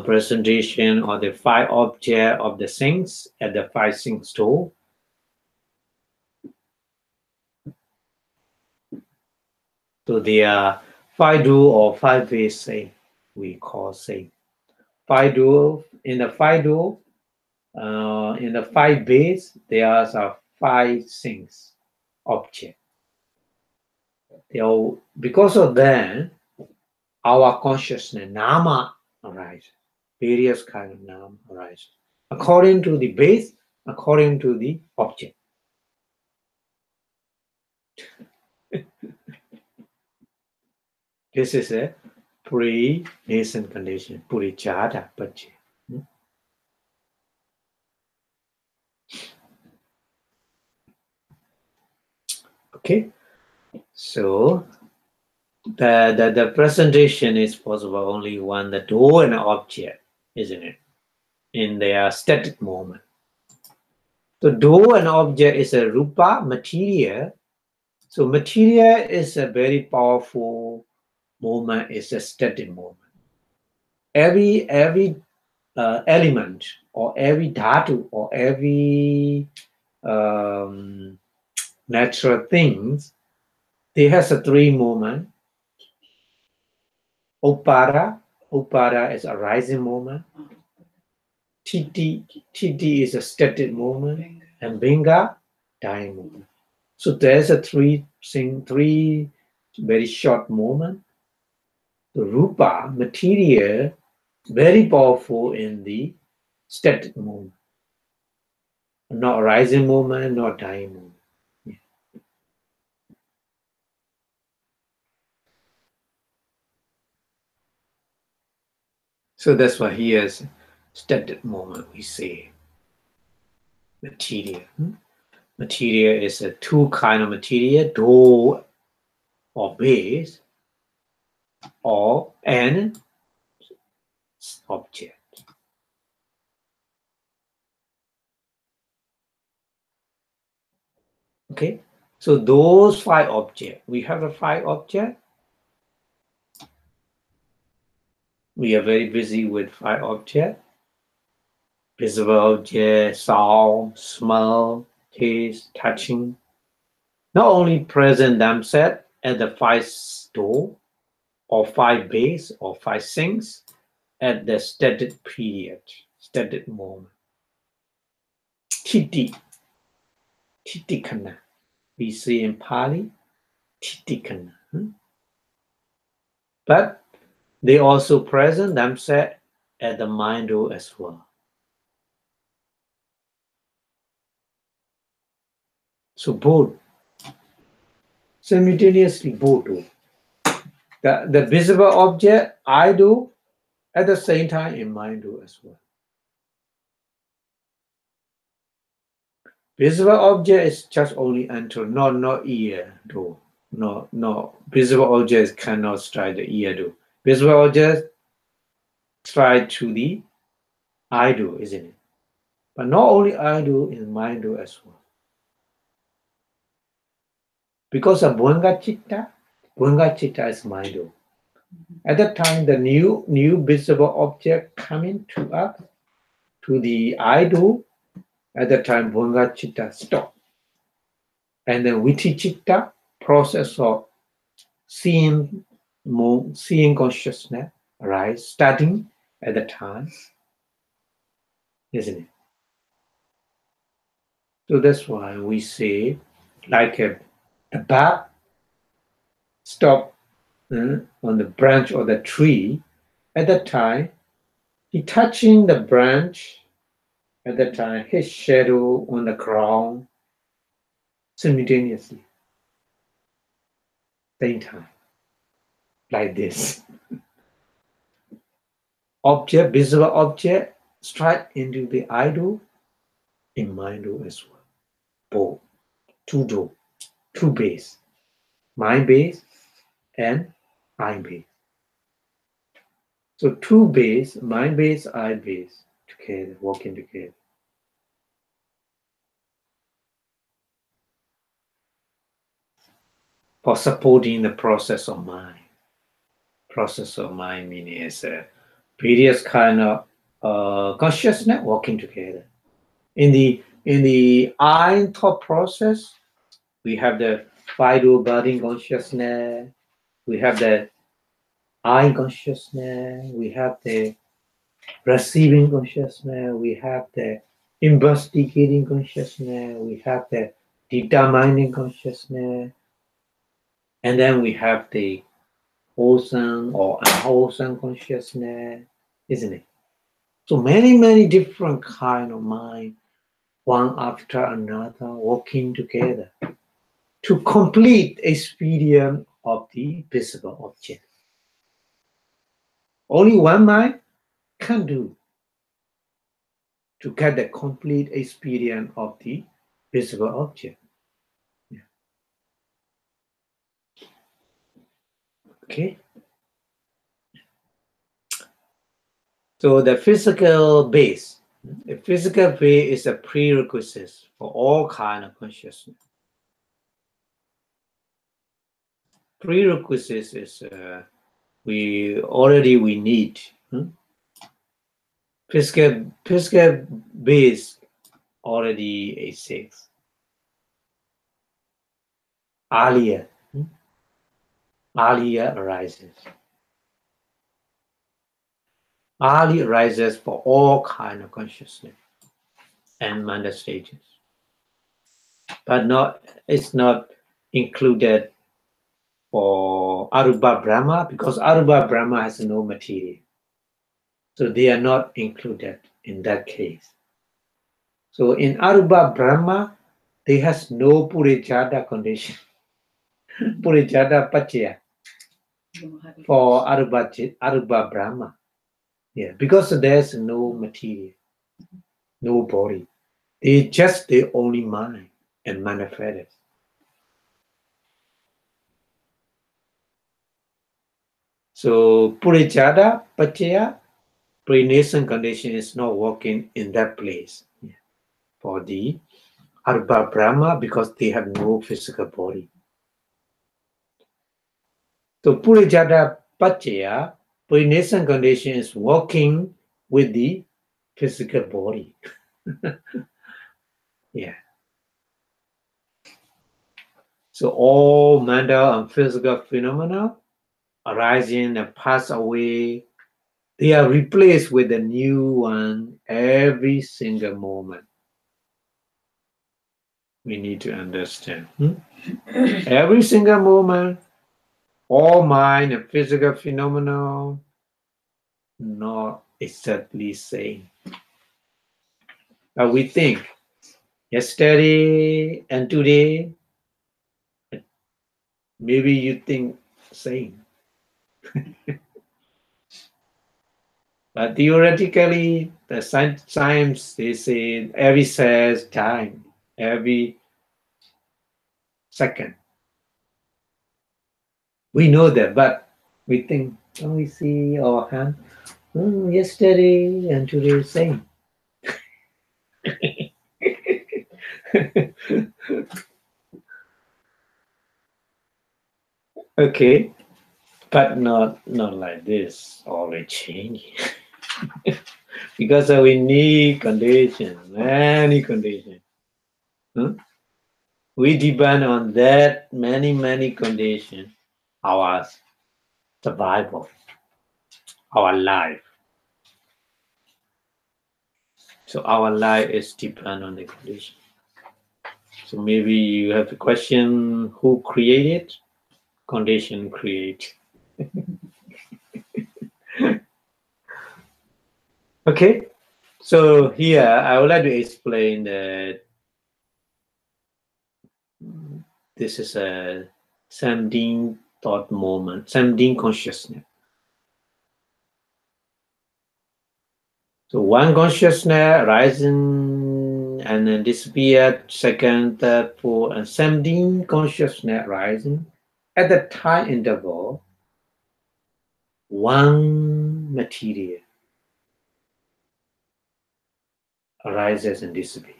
presentation or the 5 object of the sense at the 5 sense stove. So there are 5 dual or 5 ways say we call say. 5 dual in the 5 dual, in the 5 base there are 5 things object. Because of that, our consciousness nama arises. Various kind of nama arise according to the base, according to the object. This is a pre-nascent condition, purejāta paccaya. Okay, so the presentation is possible only when the dual and object, isn't it? In their static moment. So dual and object is a rūpaṃ, material. So material is a very powerful moment, it's a static moment. Every element or every dhātu or every natural things, they has a 3 moment. Upada is a rising moment. Titi is a static moment, and Vinga, dying moment. So there's a 3 very short moment. The rupa, material, very powerful in the static moment. Not rising moment, not dying moment. Yeah. So that's why here's static moment we say. Material. Material is a two kind of material, dough or base, or an object. Okay, so those five objects, we have the five objects. We are very busy with five objects: visible object, sound, smell, taste, touching. Not only present themselves at the five door, or five base, or five things at the stated period, stated moment. Titi, titikana. We say in Pali, titikana. But they also present themselves at the mind door as well. So both, simultaneously both do. The visible object, I do, at the same time in mind do as well. Visible object is just only enter, not ear do. No. Visible objects cannot strike the ear do. Visible objects strike to the I do, isn't it? But not only I do, in mind do as well. Because of Bhanga Chitta is mind do. At that time, the new visible object coming to us, to the I do, at that time, Bhanga Chitta stop. And then Viti Chitta, process of seeing consciousness, arise, starting at the time, isn't it? So that's why we say, like a bat stop on the branch of the tree, at that time, he touching the branch, at that time, his shadow on the ground, simultaneously, same time, like this. Object, visible object, strike into the I do, in mind do as well. Both, two base, mind base and I base. So two base, mind base, I base, together, working together. For supporting the process of mind. Process of mind meaning is various kind of consciousness working together. In the I thought process, we have the vital body consciousness, we have the I consciousness, we have the receiving consciousness, we have the investigating consciousness, we have the determining consciousness, and then we have the wholesome or unwholesome consciousness, isn't it? So many different kind of mind, one after another, working together to complete experience of the visible object. Only one mind can do to get the complete experience of the visible object. Yeah. Okay. So the physical base is a prerequisite for all kind of consciousness. Prerequisites is we need. Physical base already exists. Earlier arises. Early arises for all kind of consciousness and manda stages, but it's not included for Arupa Brahma, because Arupa Brahma has no material. So they are not included in that case. So in Arupa Brahma, there has no Purejāta condition. Purejāta paccaya for Arupa Brahma. Yeah, because there's no material, no body. It's just the only mind and manifest. So Purejāta, paccaya, pre-nascent condition is not working in that place for the Abhidhamma because they have no physical body. So Purejāta, paccaya, pre-nascent condition is working with the physical body. Yeah. So all mental and physical phenomena arising and pass away, they are replaced with a new one every single moment. We need to understand. Every single moment, all mind and physical phenomena not exactly same. But we think yesterday and today, maybe you think same. But theoretically, the science, they say every says time, every second. We know that, but we think, when we see our hand, yesterday and today same. Okay, but not like this, always changing. Because we need conditions, many conditions. We depend on that many conditions, our survival, our life. So our life is depend on the condition. So maybe you have a question, who created? Condition create. Okay, so here I would like to explain that this is a 17 thought moment, 17 consciousness. So one consciousness rising and then disappear, second, third, fourth, and 17 consciousness rising. At the time interval, one material arises and disappears.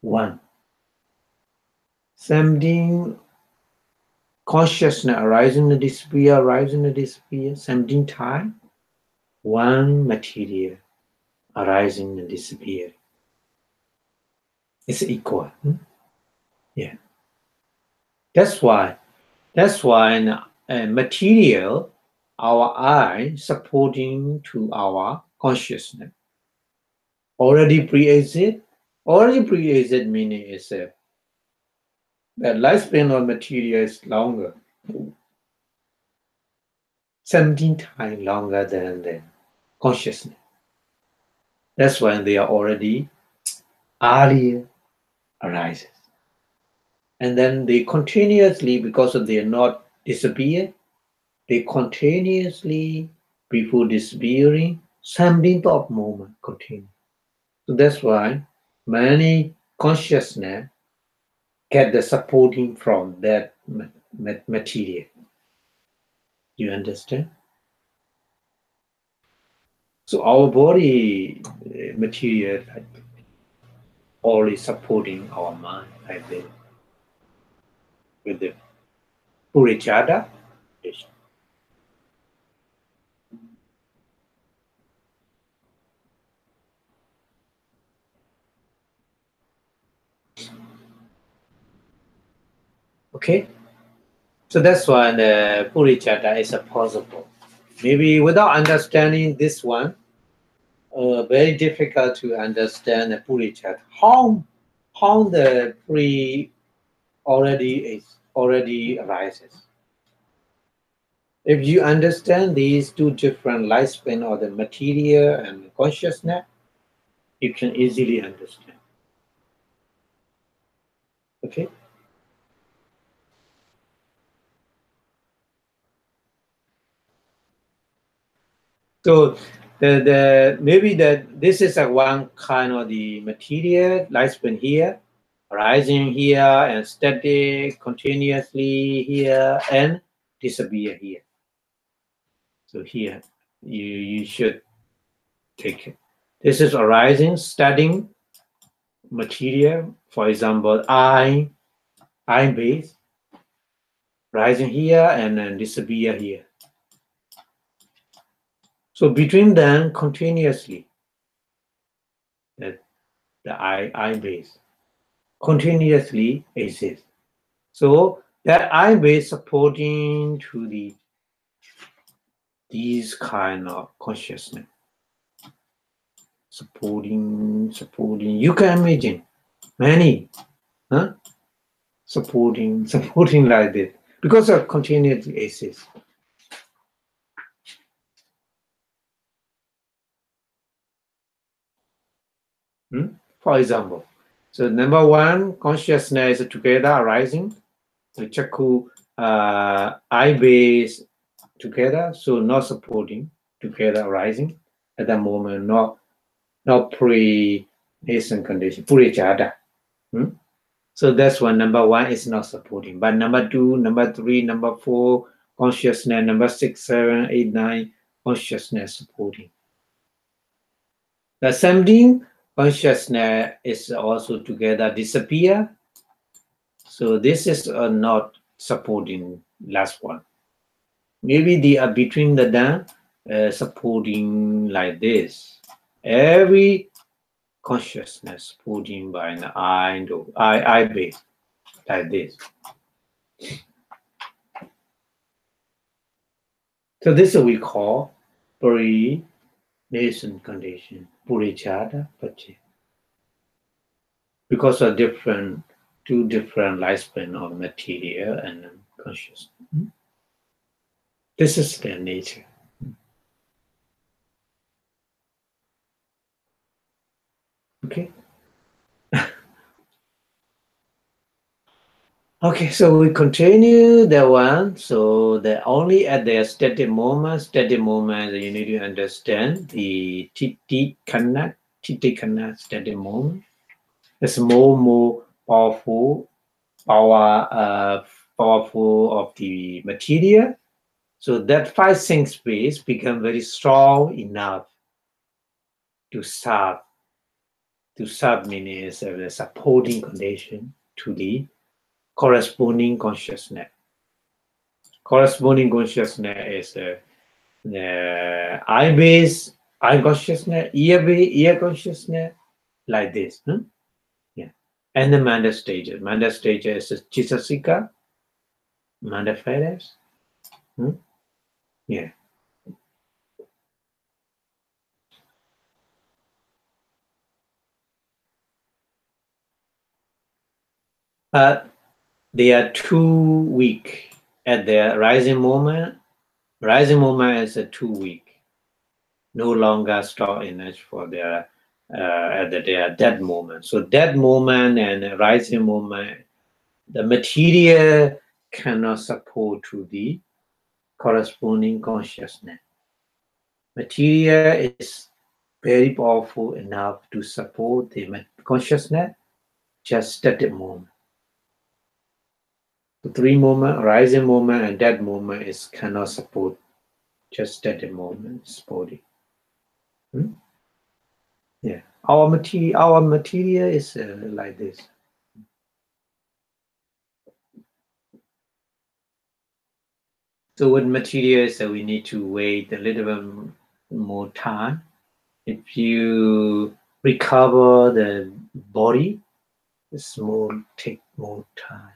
One. 17 consciousness arising and disappear, rising and disappear, 17 times. One material arising and disappearing. It's equal. Yeah. That's why material, our eye supporting to our consciousness. Already pre-exist. Already pre-exist meaning is that lifespan of material is longer. 17 times longer than the consciousness. That's when they are already earlier arises. And then they continuously, because of they are not disappear, they continuously, before disappearing, 17th of moment continue. So that's why many consciousness get the supporting from that material. You understand? So our body material always supporting our mind like this with the Purejāta. Okay, so that's why the Purejāta is possible. Maybe without understanding this one, very difficult to understand the Purejāta. How the pre already arises. If you understand these two different lifespan of the material and consciousness, you can easily understand. Okay. So maybe this is a one kind of the material lifespan here, arising here and static continuously here and disappear here. So here you should take it. This is arising, studying material, for example, iron base, rising here and then disappear here. So between them continuously, the I base continuously exists. So that I base supporting to these kind of consciousness. Supporting. You can imagine many, huh? Supporting like this because of continuously exists. For example, so number one, consciousness together arising, the chakku I base together, so not supporting together arising at that moment, not pre-nascent condition, purejāta. So that's one. Number one is not supporting, but number two, number three, number four, consciousness, number 6, 7, 8, 9, consciousness supporting. The 17 consciousness is also together disappear. So this is not supporting last one. Maybe they are between the them supporting like this. Every consciousness supporting by an I base like this. So this we call pre-nascent condition, Purejāta, paccaya. Because of two different lifespan of material and consciousness. This is their nature. Okay. Okay, so we continue that one. So that only at their static moment, you need to understand the titikana static moment. It's more powerful of the material. So that 5 sense space become very strong enough to serve. To serve meaning is a supporting condition to the corresponding consciousness. Corresponding consciousness is the eye base, eye consciousness, ear base, ear consciousness, like this. Yeah. And the Manda stages. Manda stages is Chisasika, Manda Fedes. Yeah. They are too weak at their rising moment. Rising moment is a 2 week. No longer store energy for their at their dead moment. So dead moment and rising moment, the material cannot support to the corresponding consciousness. Material is very powerful enough to support the consciousness just at the moment. The 3 moment, rising moment and dead moment is cannot support just at the moment body. Yeah, our material is like this. So with materials, we need to wait a little bit more time. If you recover the body, it's take more time,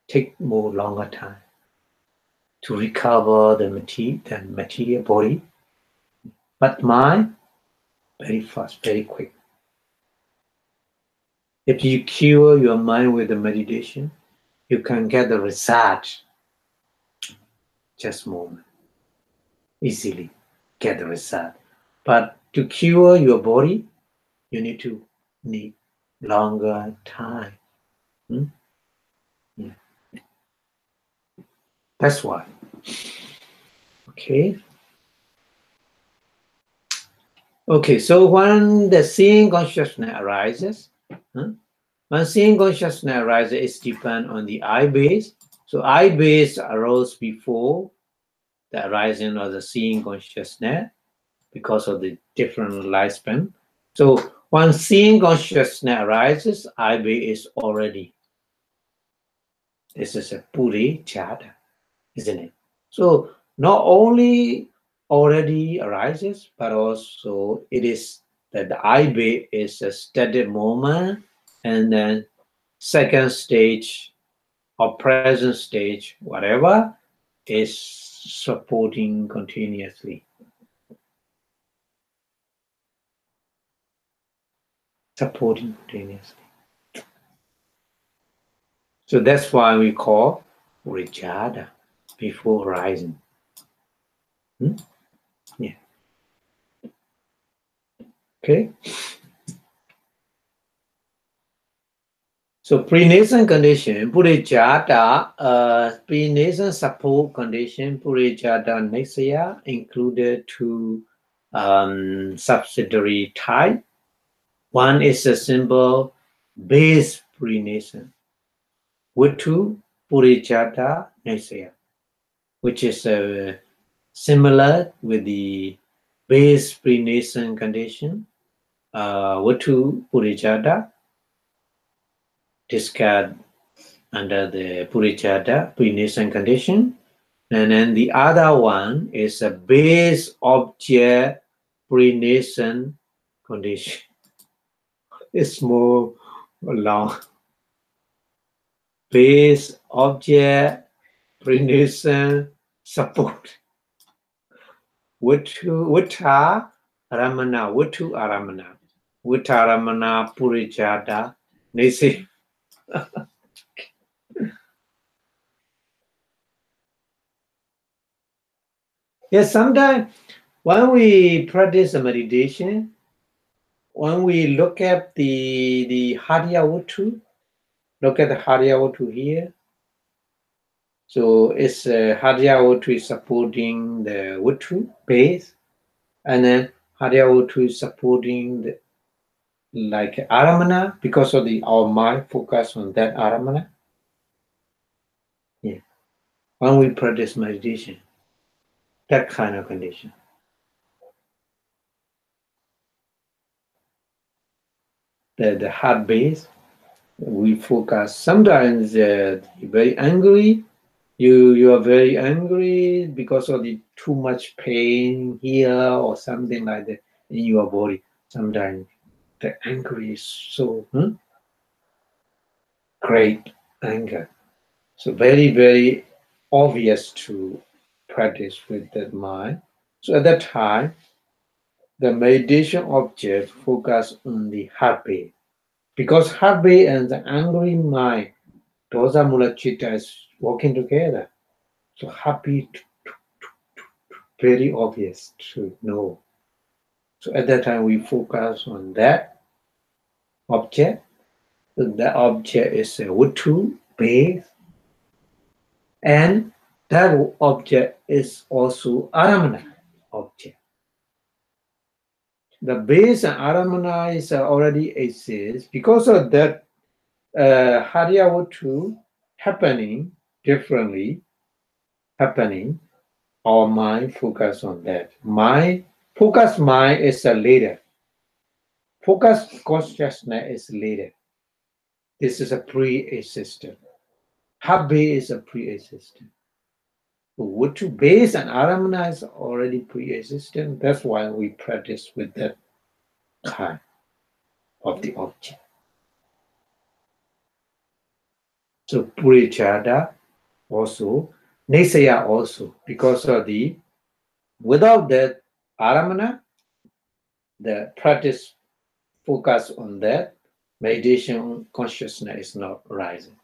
take more longer time to recover the material body. But mind, very fast, very quick. If you cure your mind with the meditation, you can get the result just moment. Easily get the result. But to cure your body, you need longer time. Yeah. That's why. Okay. Okay, so when the seeing consciousness arises, When seeing consciousness arises, it depends on the I base. So I base arose before the arising of the seeing consciousness because of the different lifespan. So when seeing consciousness arises, I base is already. This is a Purejāta, isn't it? So not only already arises, but also it is that the I base is a steady moment, and then second stage or present stage, whatever, is supporting continuously. Supporting continuously. So that's why we call Purejāta before rising. Yeah. Okay. So pre-nascent condition, Purejāta, pre-nascent support condition, Purejātavasenāti included two subsidiary type. One is a simple base pre-nascent, Vittu Purejātavasenāti, which is similar with the base pre-nascent condition, Vittu Purejāta, discard under the Purejāta pre-nascent condition. And then the other one is a base object pre-nascent condition. It's more long. Base object pre-nascent support. Vittha Ramana, Vittu Aramana, Vittha Ramana Purejāta Nisi. Yes, sometimes when we practice a meditation, when we look at the Hatiyawattu, look at the Hatiyawattu here. So it's Hatiyawattu is supporting the Vittu base, and then Hatiyawattu is supporting the like Aramana because of our mind focus on that Aramana. Yeah. When we practice meditation, that kind of condition. The heart base, we focus. Sometimes you're very angry. You are very angry because of the too much pain here or something like that in your body. Sometimes the anger is so great anger. So very, very obvious to practice with that mind. So at that time, the meditation object focus on the heart base. Because heart base and the angry mind, dosa mula chitta is working together. So happy, very obvious to know. So at that time, we focus on that object. So the object is a Vittu base. And that object is also Aramana object. The base and Aramana is already exists. Because of that Hatiyawattu happening differently, our mind focus on that. Focus mind is a later. Focus consciousness is later. This is a pre-existent. Habbe is a pre-existent. Vittu base and Aramana is already pre-existent. That's why we practice with that kind of the object. So Purejāta also, Nisaya also, because of without that Aramana, the practice focus on that, meditation consciousness is not rising.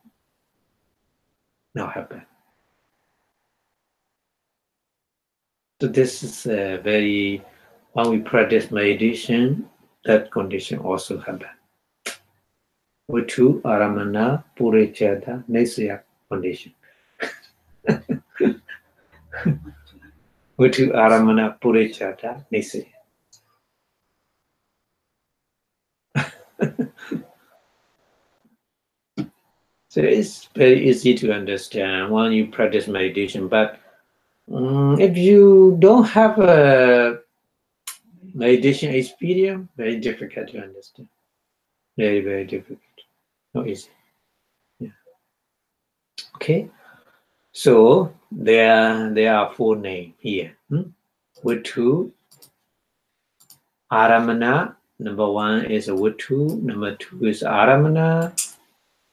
Not happen. So this is when we practice meditation, that condition also happen. Vittu Aramana Purejāta Nisaya condition. Vittu Aramana Purejāta Nisaya. So it's very easy to understand when you practice meditation. But if you don't have a meditation experience, very difficult to understand. Very, very difficult. Not easy. Yeah. Okay. So there are 4 names here. Vittu, Aramana. Number 1 is a Vittu. Number 2 is Aramana.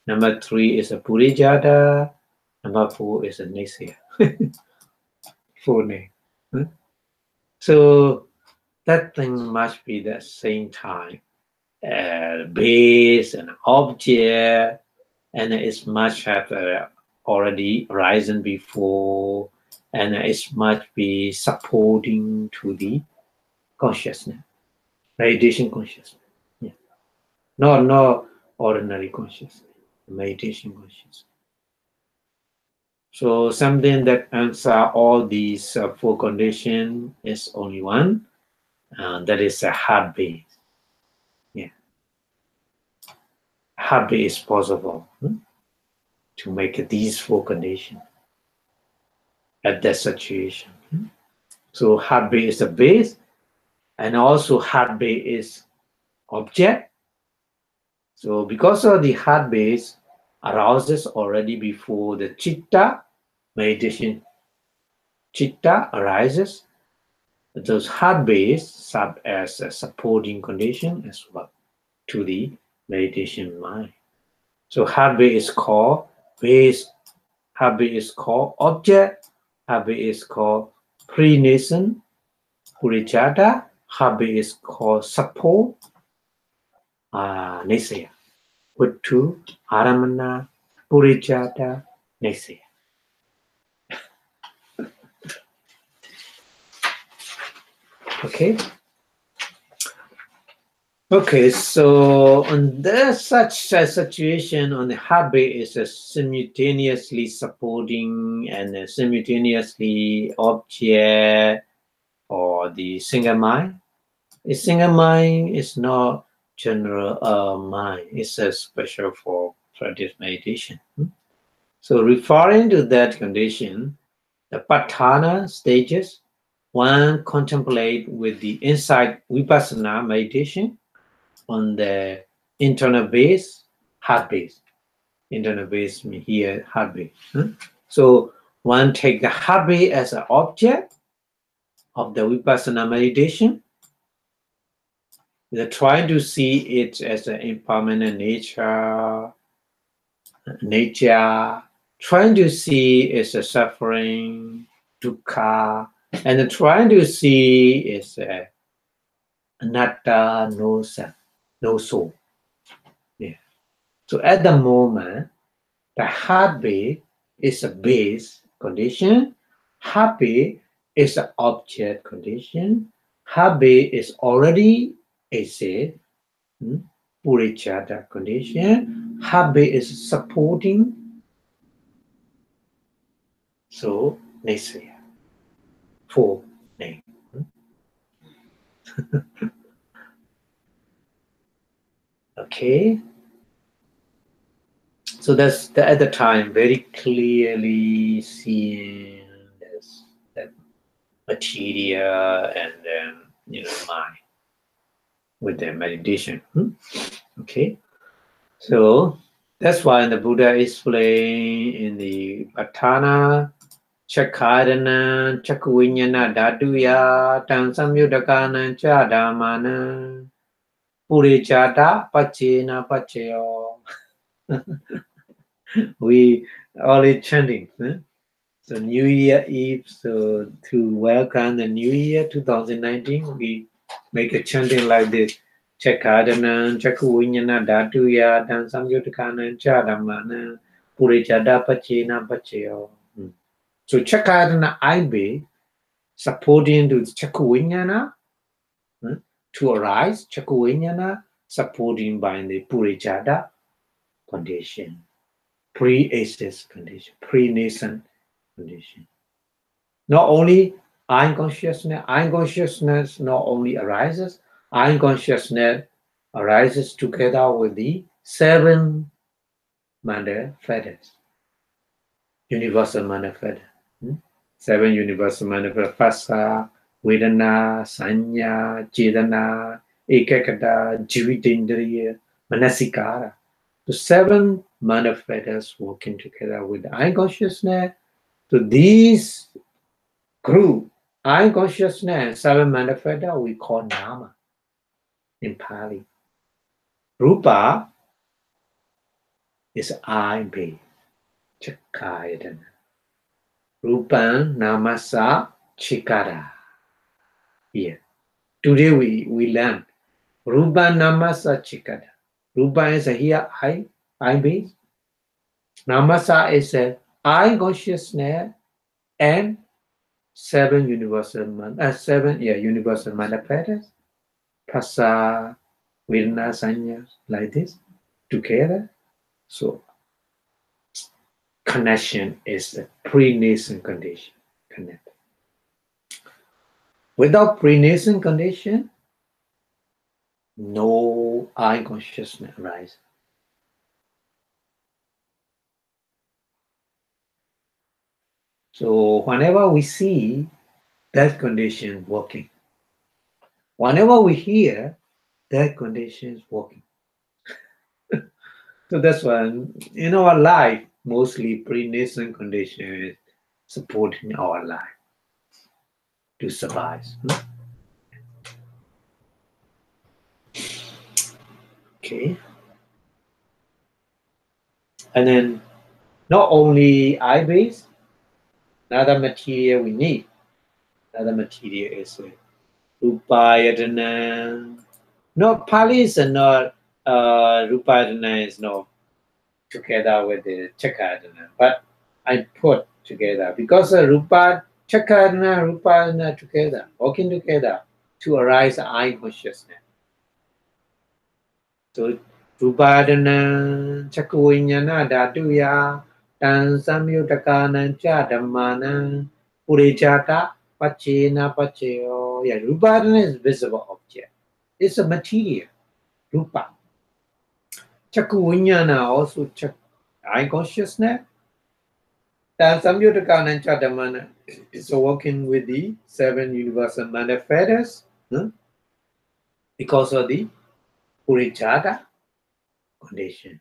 Number 3 is a Purejāta. Number 4 is a nāmassa. 4 names. So that thing must be the same time. Base and object, and it must have already arisen before, and it must be supporting to the consciousness, meditation consciousness. Yeah. Not ordinary consciousness, meditation consciousness. So something that answers all these 4 conditions is only one, that is a heartbeat. Yeah. Heartbeat is possible to make these 4 conditions at that situation. So heartbeat is a base, and also heartbeat is object. So because of the heartbeat arouses already before the chitta, meditation chitta arises, those heartbeats serve as a supporting condition as well to the meditation mind. So heartbeat is called base, heartbeat is called object, heartbeat is called pre-nascent, Purejāta, heartbeat is called support, nāmassa. Vittu, Aramana, Purejāta, nāmassa. Okay. Okay, so under such a situation, on the heartbeat is simultaneously supporting and simultaneously object or the single mind. A single mind is not general mind, it's a special for practice meditation. So referring to that condition, the Patthana stages, one contemplate with the insight vipassana meditation on the internal base, heart base. Internal base means here heart base. So one take the heart base as an object of the vipassana meditation. They're trying to see it as an impermanent nature, trying to see it as a suffering, dukkha, and trying to see is anatta, no self, no soul. Yeah. So at the moment, the heartbeat is a base condition. Heartbeat is an object condition. Heartbeat is already a say, Purejāta condition. Heartbeat is supporting. So nāmassa. 4 names. Okay. So that's at the time very clearly seeing this, that material and then mind with the meditation. Okay. So that's why the Buddha explained in the Patthana, Cakkharana, cakkhaviññāṇadhātū tam samyudakana chādhamana Purejāta paccayana paccayo. We always chanting. So New Year Eve, so to welcome the New Year 2019, we make a chanting like this. Cakkharana, cakkhaviññāṇadhātū tam samyudakana chādhamana Purejāta paccayana paccayo. So Cakkharana I-base supporting to cakkhaviññāṇa to arise, cakkhaviññāṇa supporting by the Purejāta condition, pre-existent condition, pre-nascent condition. Not only I consciousness not only arises, I consciousness arises together with the 7 manifestos. Universal manifestos. 7 universal manifestos. Phassa, Vedana, Sanya, Cetana, ekadhā, Jivitindriya, Manasikara. So 7 manifestos working together with the I consciousness. So these group, I consciousness and 7 manifestos we call nama in Pali. Rupa is I base. Chakayatana. Rūpaṃ nāmassa chikara. Here. Today we learn. Rūpaṃ nāmassa chikara. Rūpaṃ is here I base. Nāmassa is I consciousness and 7 universal manifestos. Phassa, Vedana, Sanya, like this together. So connection is the pre-nascent condition. Connect. Without pre-nascent condition, no I consciousness arises. So whenever we see that condition working, whenever we hear that condition is working. So that's why in our life, mostly pre-nascent condition is supporting our life to survive. Okay. And then not only I-base, another material we need. Another material is rūpaṃ. No, Pali is not rūpaṃ is not together with the cakkadana, but I put together because rūpa, cakkadana, rūpaṃ together, working together to arise I consciousness. So rūpaṃ cakkhaviññāṇadhātū tan samyutakānaṃ ca dhammānaṃ purejāta paccayo. Yeah, rūpaṃ is visible object. It's a material. Rūpa. Cakkhaviññāṇa also I consciousness. Tan samyutakānaṃ ca dhammānaṃ is working with the 7 universal manifestos because of the Purejāta condition.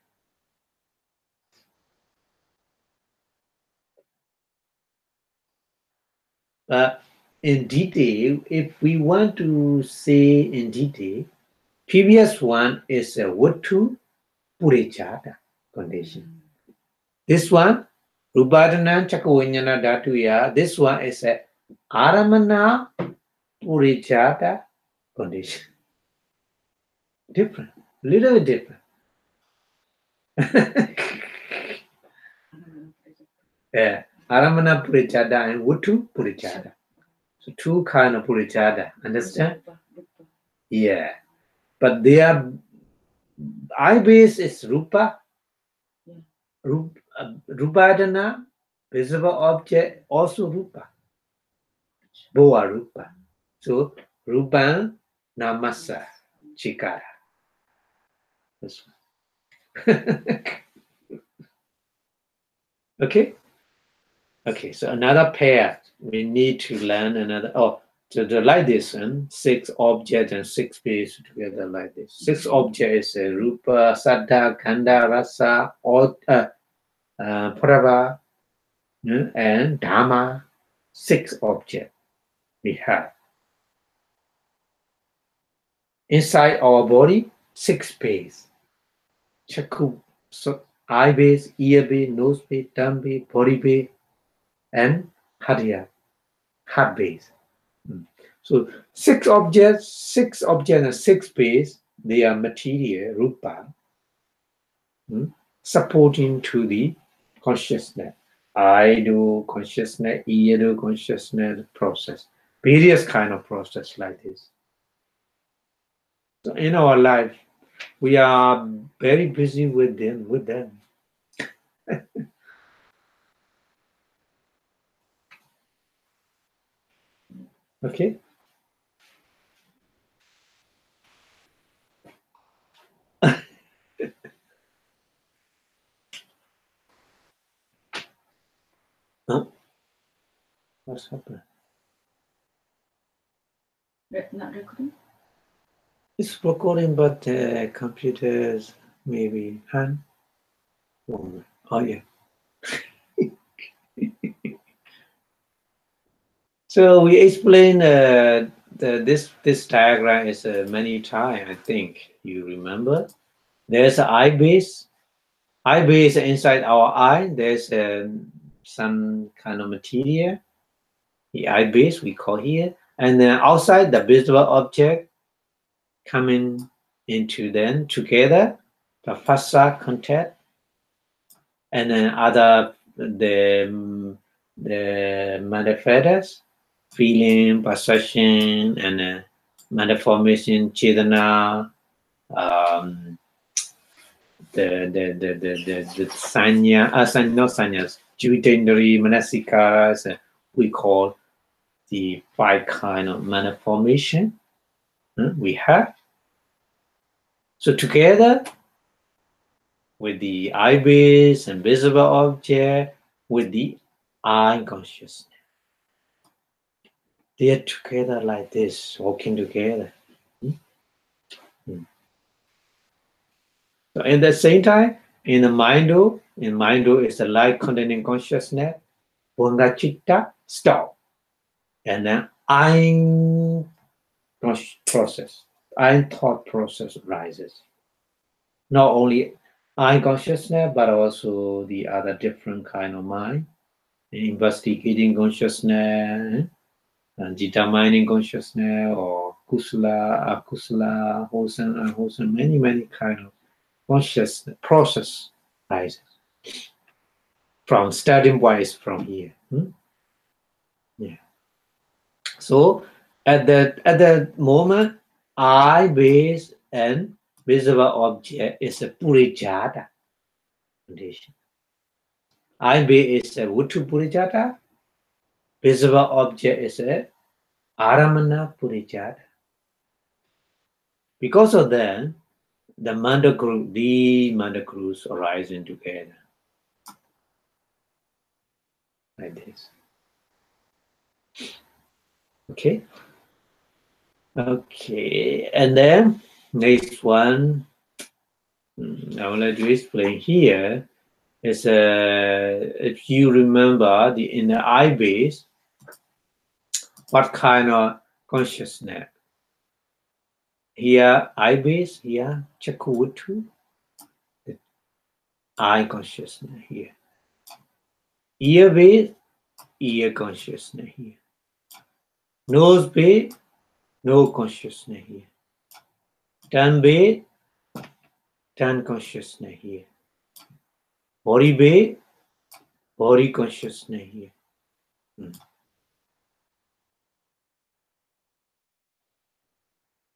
In detail, if we want to say in detail, previous one is a Vattu Purejāta condition. This one, Rūpaṃ cakkhaviññāṇadhātū, this one is a Āramana Purejāta condition. Different, little bit different. Yeah, Āramana Purejāta and Vattu Purejāta. So 2 kind of Purejāta, understand? Yeah, but they are I base is Rupa, Rūpaṃ, visible object, also Rupa. Both are Rupa. So Rūpaṃ nāmassa chikara. This one. Okay? Okay, so another pair. We need to learn another. So like this one, 6 objects and 6 pairs together like this. 6 objects is Rupa, Saddha, Gandha, Rasa, Prabha, and Dhamma. 6 objects we have. Inside our body, 6 pairs. Chakku, so eye base, ear base, nose base, tongue base, body base, and heart base. So 6 objects and 6 base, they are material, Rupa, supporting to the consciousness. I do consciousness, ear do consciousness process. Various kind of process like this. So in our life, we are very busy with them. Okay? What's happened? Not recording? It's recording, but computers maybe. Oh yeah. So we explained this diagram is many times. I think you remember. There's an eye base. Eye base inside our eye. There's some kind of material. The eye base we call here, and then outside the visible object coming into then together the fassa contact, and then other the manifestors, feeling, perception, and manifestation, chetana, the sanya, not sanyas, jivitendri, manasikas, we call the 5 kind of manifestation we have. So together with the eye base and visible object, with the eye consciousness, they are together like this, walking together. So at the same time, in the mind-o is the light containing consciousness, Bhanga Chitta, stop. And then I process, I thought process rises. Not only I consciousness, but also the other different kind of mind, investigating consciousness, and determining consciousness, or kusala, akusala, wholesome, unwholesome, many kind of consciousness process rises. From starting wise from here. Yeah. So at that moment, eye base and visible object is a purejāta condition. Eye base is a vuttu purejāta, visible object is a aramana purejāta. Because of that, the mandakru's arising together. Like this. Okay. Okay, and then next one I would like to explain here is if you remember in the eye base, what kind of consciousness? Here eye base, here Chavatthūni, the eye consciousness here. Ear base, ear consciousness here. Nose base, nose consciousness here. Tongue base, tongue consciousness here. Body base, body consciousness here.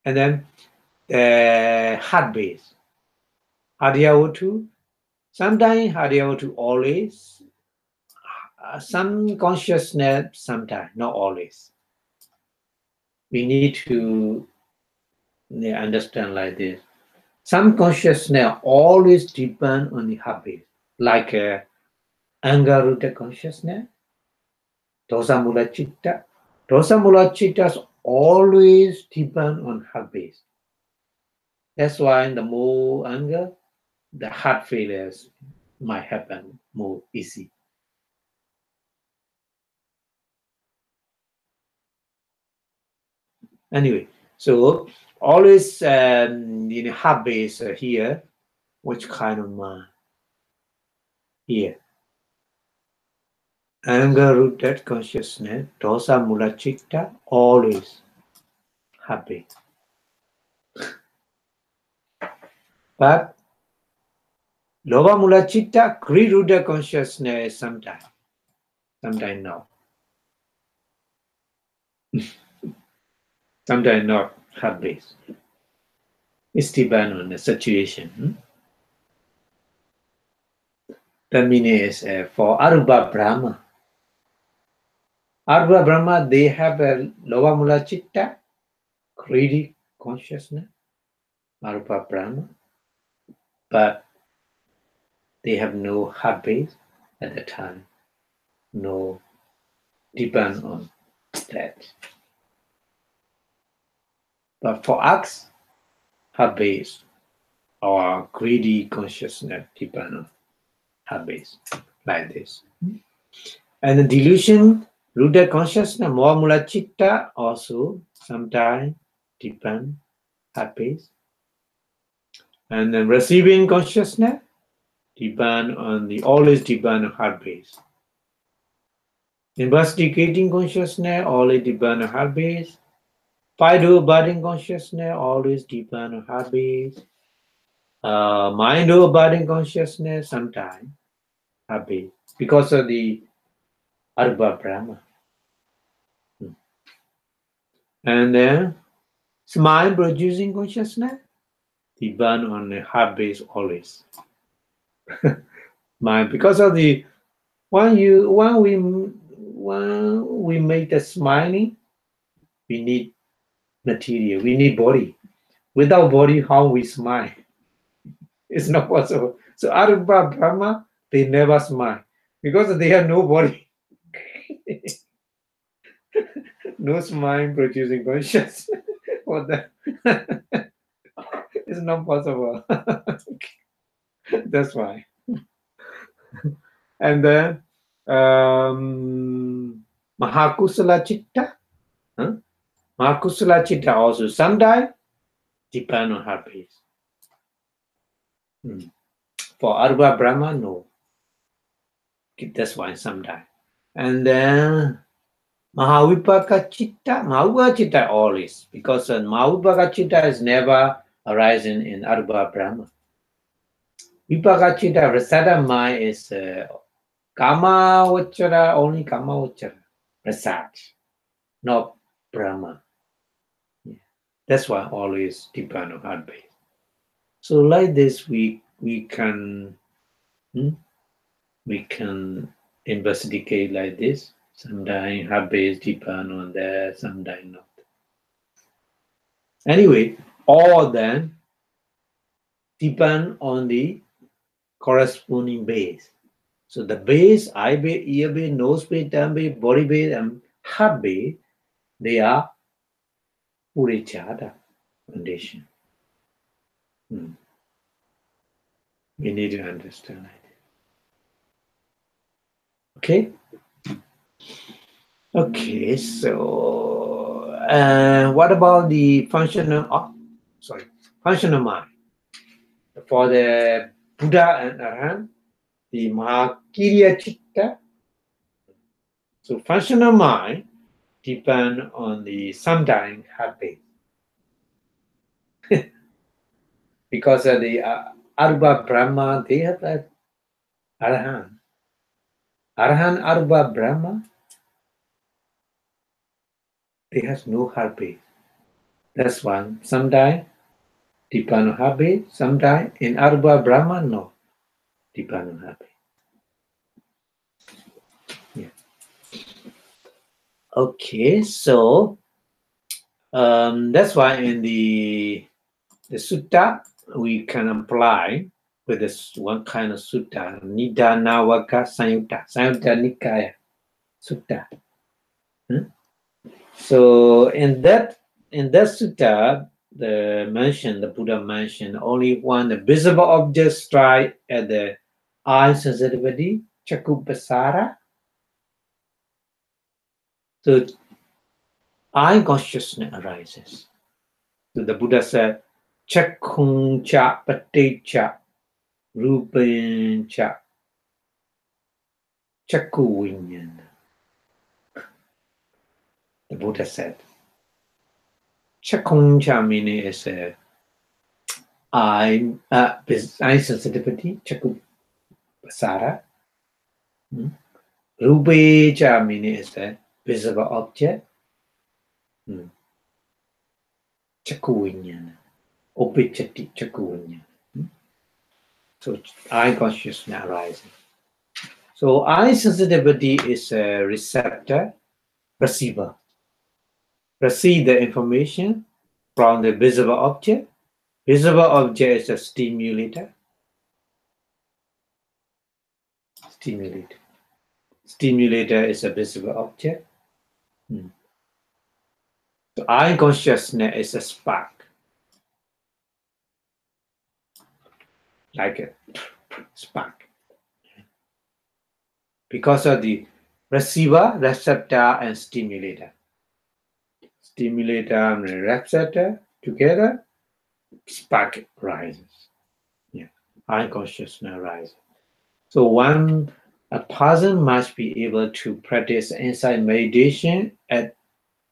And then heart base. Hādhyāvatū, sometimes Hādhyāvatū always, some consciousness sometimes, not always. We need to understand like this. Some consciousness always depend on the heart base, like anger rooted consciousness, dosa mula citta. Dosa mula cittas always depend on heart base. That's why the more anger, the heart failures might happen more easy. Anyway, so always in heart base here, which kind of mind? Here. Anger rooted consciousness, dosa mula citta, always heart base. But lobha mula citta, greed rooted consciousness sometimes no. Sometimes not heart base. It's depends on the situation. That means for Arupa Brahma. Arupa Brahma, they have a lobha mula citta, greedy consciousness, Arupa Brahma, but they have no heart base at the time, no depend on that. But for us, habits or greedy consciousness depend on habits like this. And the delusion, rooted consciousness, more mula chitta also sometimes depend habits. And then receiving consciousness depend on always depend on habits. Investigating consciousness always depend on habits. Fido abiding consciousness always depend on habits. Mind abiding consciousness sometimes habits because of the Arba Brahma. And then mind producing consciousness depend on the habits always. Mind because of the when we make the smiling, we need material, we need body. Without body, how we smile? It's not possible. So Arba Brahma, they never smile because they have no body. No smile producing consciousness. What the? It's not possible. That's why. And then Mahakusala Chitta. Mahakusala Chitta also sometimes depend on habits. For Arba Brahma, no. That's why sometimes. And then Mahavipaka Chitta always, because Mahavipaka Chitta is never arising in Arba Brahma. Vipaka Chitta, Rasada mind is Kama Vachara, only Kama Vachara, Rasad, not Brahma. Yeah. That's why always depend on heart base. So like this, we can investigate like this. Sometimes heart base depend on that, sometimes not. Anyway, all then depend on the corresponding base. So the base, eye base, ear base, nose base, tongue base, body base, and heart base, they are Purejāta condition. We need to understand that. Okay? Okay, so what about the functional mind? For the Buddha and Arahant, the Mahakiriya Chitta. So functional mind depend on the sometimes habit. Because of the Arba Brahma, they have that Arahant. Arahant Arba Brahma, they have no habit. That's one. Sometimes depend on habit, sometimes in Arba Brahma, no. Depend on habit. Yeah. Okay, so that's why in the sutta we can apply with this one kind of sutta, Nidānavaka Sanyutta Nikaya Sutta. So in that sutta, the Buddha mentioned only one the visible object strike at the eye sensitivity, Chakupasara. So eye consciousness arises. So the Buddha said, Chakkung cha paticca rūpaṃ cha caviññāṇavīthiyā. The Buddha said, Chakkung cha meaning is eye sensitivity, Chakupasara. Rūpaṃ cha meaning is a visible object. Caviññāṇa, opicati caviññāṇa. So eye consciousness arising. So eye sensitivity is a receptor, receiver. Receive the information from the visible object. Visible object is a stimulator. Stimulator is a visible object. So I consciousness is a spark. Like a spark. Because of the receiver, receptor, and stimulator. Stimulator and receptor together, spark rises. Yeah, I consciousness rises. So a person must be able to practice insight meditation at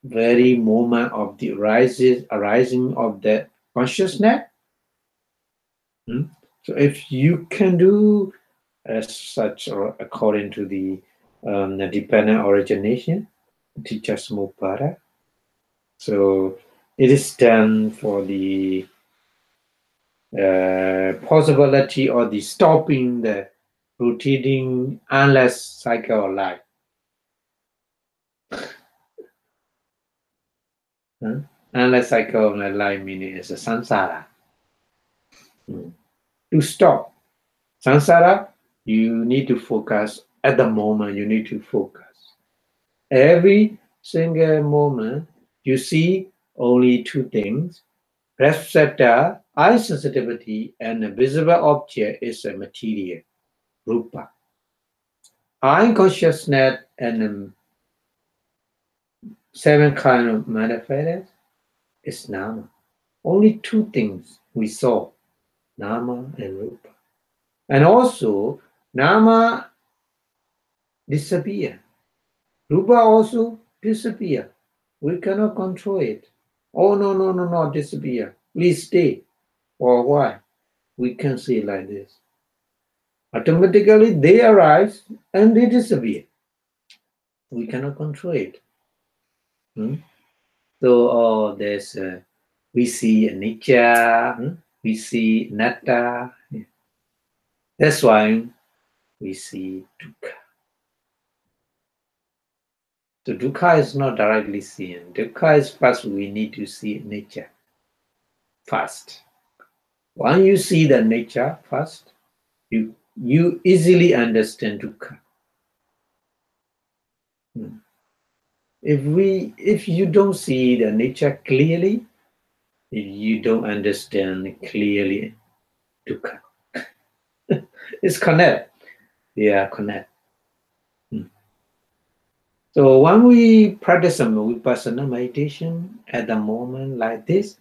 very moment of the arising of the consciousness. So if you can do as such, or according to the dependent origination, teacher Smupada, so it is done for the possibility or the stopping the rotating endless cycle of life. Endless cycle of life meaning is a samsara. To stop samsara, you need to focus at the moment. You need to focus. Every single moment, you see only two things: receptor, eye sensitivity, and a visible object is a material, rūpaṃ. Eye consciousness and seven kind of manifestors is nāmassa. Only two things we saw, nāmassa and rūpaṃ. And also, nāmassa disappear. Rūpaṃ also disappear. We cannot control it. Oh, no, disappear. Please stay. Or why? We can see like this. Automatically, they arise and they disappear. We cannot control it. So, there's we see nature, we see anatta. That's why we see dukkha. So dukkha is not directly seen. Dukkha is first we need to see nature first. When you see the nature first, you easily understand dukkha. If you don't see the nature clearly, if you don't understand clearly dukkha, it's connect. They are connect. So when we practice some vipassana meditation at the moment like this,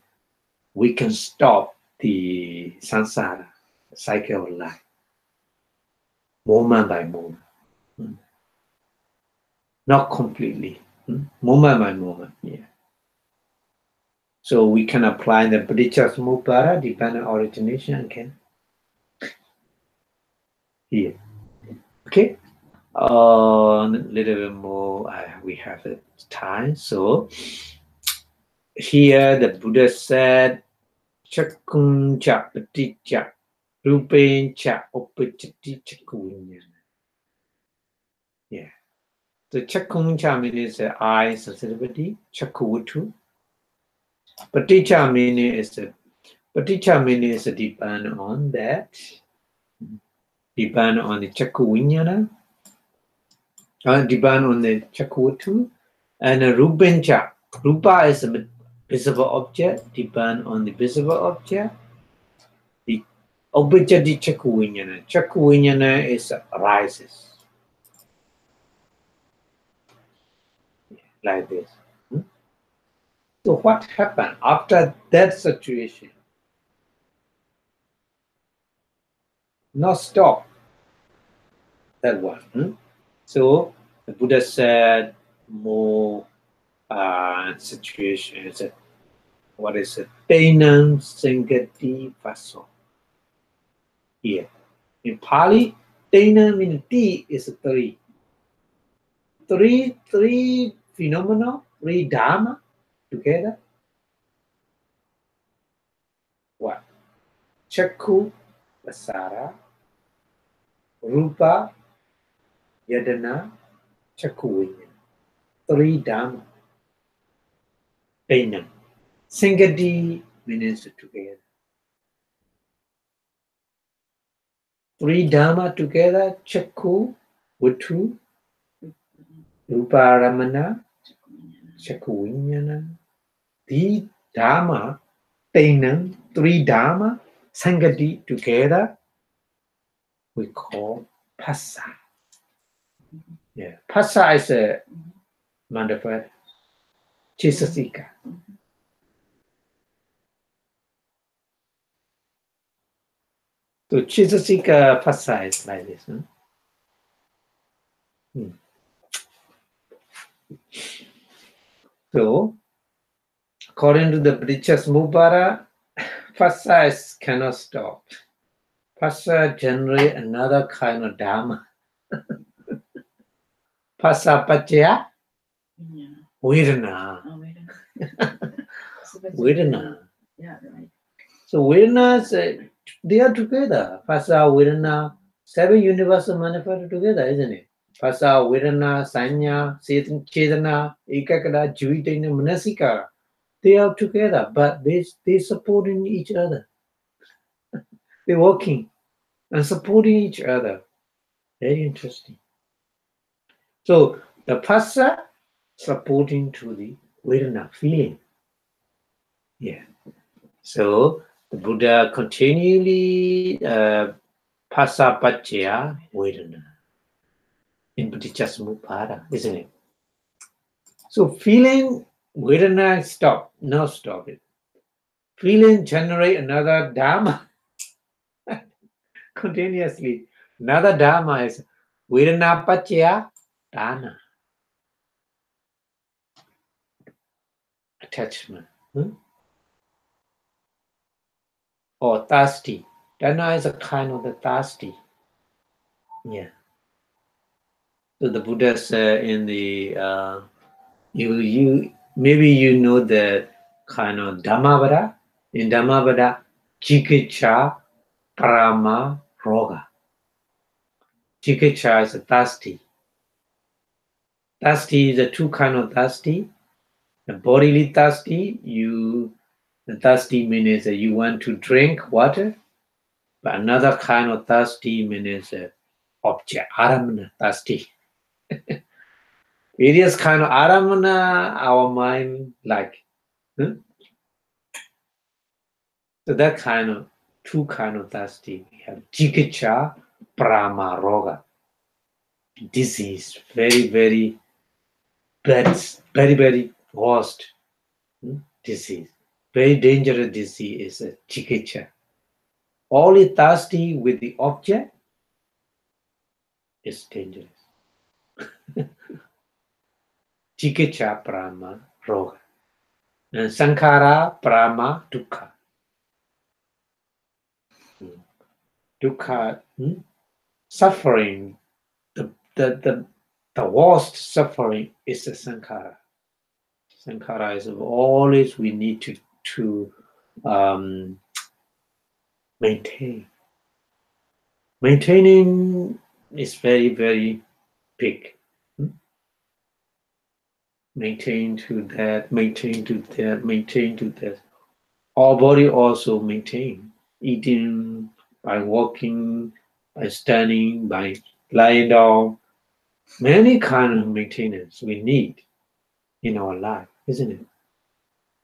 we can stop the samsara cycle of life, moment by moment. Not completely, moment by moment. Yeah. So we can apply the Purejāta Samutpāda, dependent origination again. Here. Okay. A little bit more, we have the time. So here the Buddha said, Chakkun cha paticca, rūpaṃ cha upacati chakkuviññāṇa. Yeah. The chakkun cha means eye sensitivity, chakkuvattu. Paticca meaning is depend on that. Depend on the cakkhuviññāṇa. Depend on the cakkhuvattu. And rūpaṃ cha. Rūpa is a visible object. Depend on the visible object. The upacati cakkhuviññāṇa. Cakkhuviññāṇa is arises. Like this. So what happened after that situation? Not stop that one. So the Buddha said more situation is what is it? Tenam Sangati Vaso. Here. In Pali, Tenam means T is three. Three phenomena, three dharma together. What? Chakkhu, Vasara, Rupa, Yadana, Cakkhuviññāṇa. Three dharma. Tenam. Sangati means together. Three dharma together, Chakkhu, Vattu, Ruparamana, Chakkaviññāṇa. The Dharma, Tainam, three Dharma, Sangati together, we call Phassa. Yeah, Phassa is a manifest Chaitanya. So Chaitanya Phassa is like this. So, according to the Purejāta, Phassa cannot stop. Phassa generate another kind of Dharma. Phassa paccaya vedana. Vedana. Yeah, right. So Vedanas, they are together. Phassa, Vedana, 7 universal manifested together, isn't it? Phassa, Vedana, Sanya, Chetana, ekadhā, Jivitana, Manasika. They are together, but they supporting each other. They're working and supporting each other. Very interesting. So the Phassa supporting to the Vedana feeling. Yeah. So the Buddha continually Phassa paccaya vedana in Purejāta, isn't it? So feeling vedana stop, now stop it. Feeling generate another Dharma continuously. Another Dharma is vedana paccaya dana. Attachment. Or thirsty. Dana is a kind of the thirsty. Yeah. So the Buddha said in the maybe you know the kind of Dhammavada. In Dhammavada, Chikicca, Parama, Roga. Chikicca is a thirsty. Thirsty is a two kind of thirsty. The bodily thirsty, the thirsty means that you want to drink water. But another kind of thirsty means object, aramana thirsty. Various kind of aramana, our mind like. So that kind of two kind of thirsty. We have Chikicca, Parama, Roga. Disease, very, very bad, very, very worst disease. Very dangerous disease is Chikicca. Only thirsty with the object is dangerous. Chikicca, Parama, Roga. And Sankhara, Parama, Dukkha. Dukkha, suffering, the worst suffering is the sankhara. Sankhara is always we need to maintain. Maintaining is very, very big. Maintain to that, maintain to that, maintain to that. Our body also maintain. Eating, by walking, by standing, by lying down. Many kind of maintenance we need in our life, isn't it?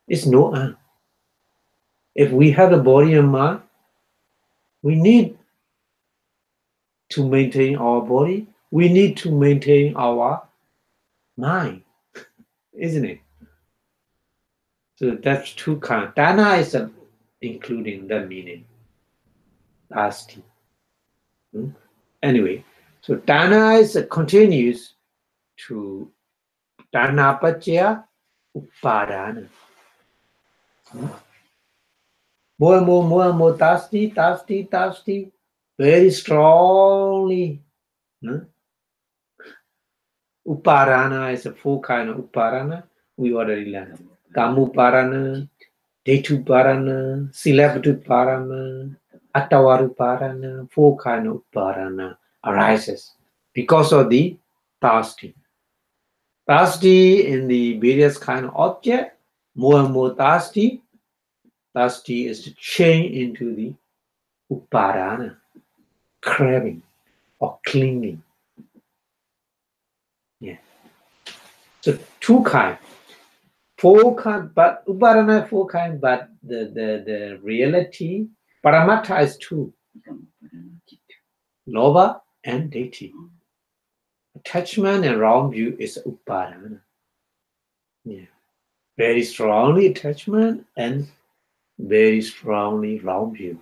It's no end. If we have a body and mind, we need to maintain our body. We need to maintain our mind, isn't it? So that's two kinds. Dana is including the meaning. Asti. Anyway, so dana is continues to dana paccaya upadana. More and more thirsty, very strongly. Uparana is a full kind of uparana. We already learned. Kamuparana, Detuparana, Silabduparana, Attavaruparana, full kind of uparana arises because of the thirsty. Thirsty in the various kind of object, more and more thirsty. Thirsty is to change into the uparana, craving or clinging. Yeah. So two kind, four kind, but upadana 4 kind, but the reality, paramattha is 2, lobha and ditthi. Attachment and wrong view is upadana. Yeah. Very strongly attachment and very strongly wrong view.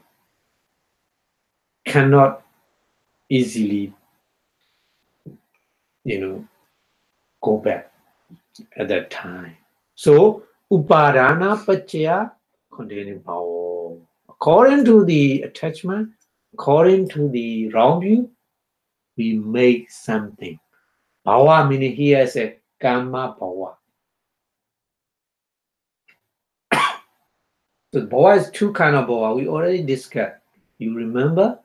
Cannot easily, go back at that time. So, upadana paccaya containing power. According to the attachment, according to the wrong view, we make something. Bhava meaning here is a karma bhava. So bhava is 2 kind of bhava. We already discussed. You remember?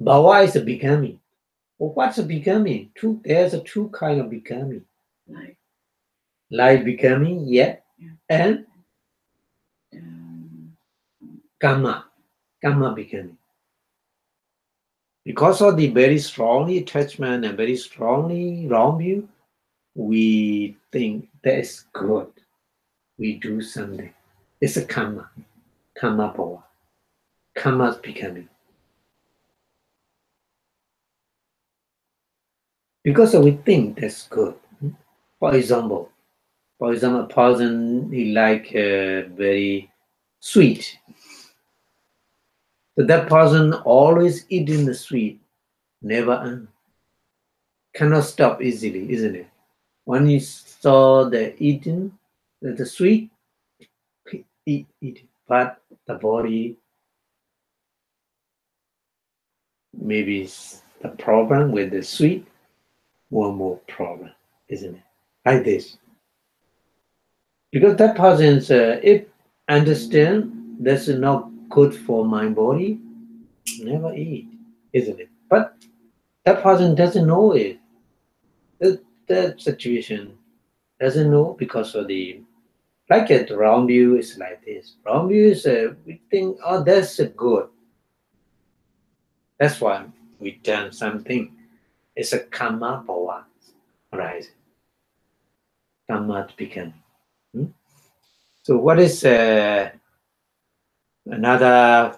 Bhava is a becoming. Well, what's a becoming? There's a 2 kind of becoming. Life becoming, yeah. And karma becoming. Because of the very strongly attachment and very strongly wrong view, we think that's good. We do something. It's a karma bhava. Karma's becoming. Because we think that's good. For example, a person he like very sweet. So that person always eating the sweet, never cannot stop easily, isn't it? When you saw the eating the sweet, eat it, but the body maybe is the problem with the sweet, one more problem, isn't it? Like this. Because that person if understand that's not good for my body, never eat, isn't it? But that person doesn't know it. That situation doesn't know because of the like it round view is like this. Round view is we think, oh, that's good. That's why we done something. It's a karma bhava, right? Karma becoming. So what is another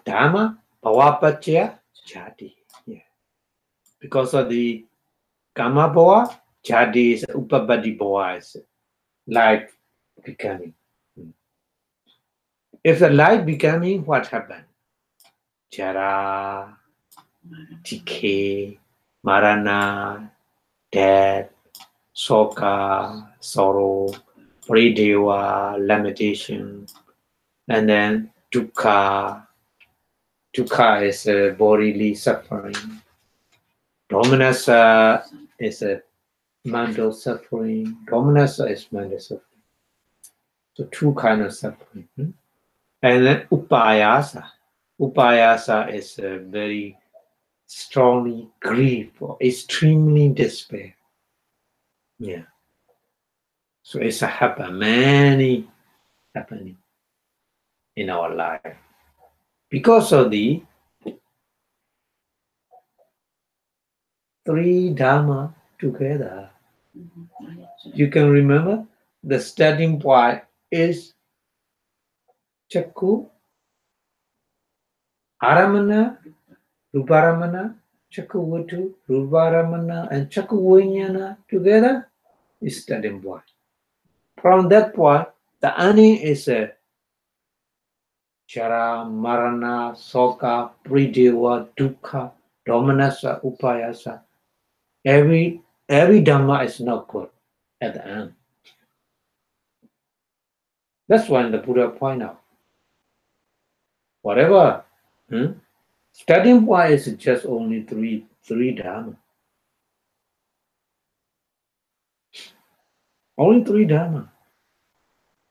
dhamma? Bhava paccaya jati. Yeah. Because of the karma bhava, jati is upapaddhi bhava, is life becoming. If the life becoming, what happened? Jara, decay, marana, death, soka, sorrow, pradeva, lamentation, and then dukkha. Dukkha is a bodily suffering. Domanassa is a mental suffering. Domanassa is mental suffering. So 2 kind of suffering. And then upayasa. Upayasa is a very strongly grief or extremely despair. Yeah. So it's many happening in our life. Because of the 3 dhamma together. You can remember the starting point is Chakku, Aramana, Ruparamana, Chakkuvatu, Ruparamana, and Chakkuviññāṇa together is starting point. From that point, the ending is a Jara, Marana, Soka, Pradeva, Dukkha, Domanassa, Upayasa. Every dhamma is not good at the end. That's when the Buddha point out. Whatever, starting point is just only three dhamma. Only 3 dhamma.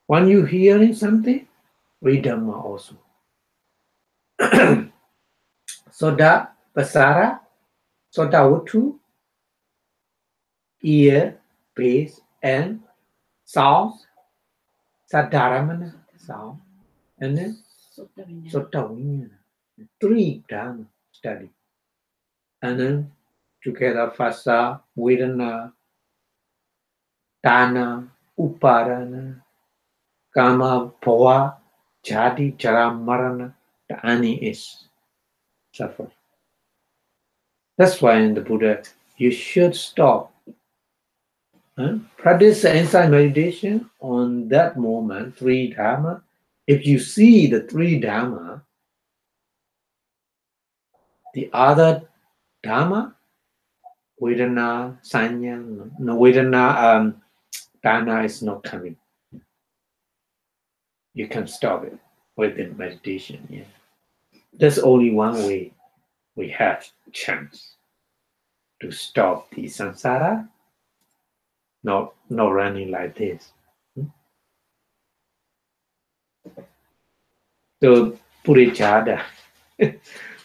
When you hearing something, 3 dhamma also. Soda pasara, soda utu, ear, base, and sounds, sadharamana, sound, and then sotaviññāṇa. 3 dhamma study. And then together phassa, vedana, Tana, Uparana, Kama, Bhava, Jati, Jara, Marana, the ani is suffering. That's why in the Buddha, you should stop. Practice the insight meditation on that moment, three Dhamma. If you see the three Dhamma, the other Dhamma, Vedana, Sanya, no Vedana, Dana is not coming. You can stop it within meditation. Yeah. There's only one way we have chance to stop the samsara, not running like this. So Purejāta,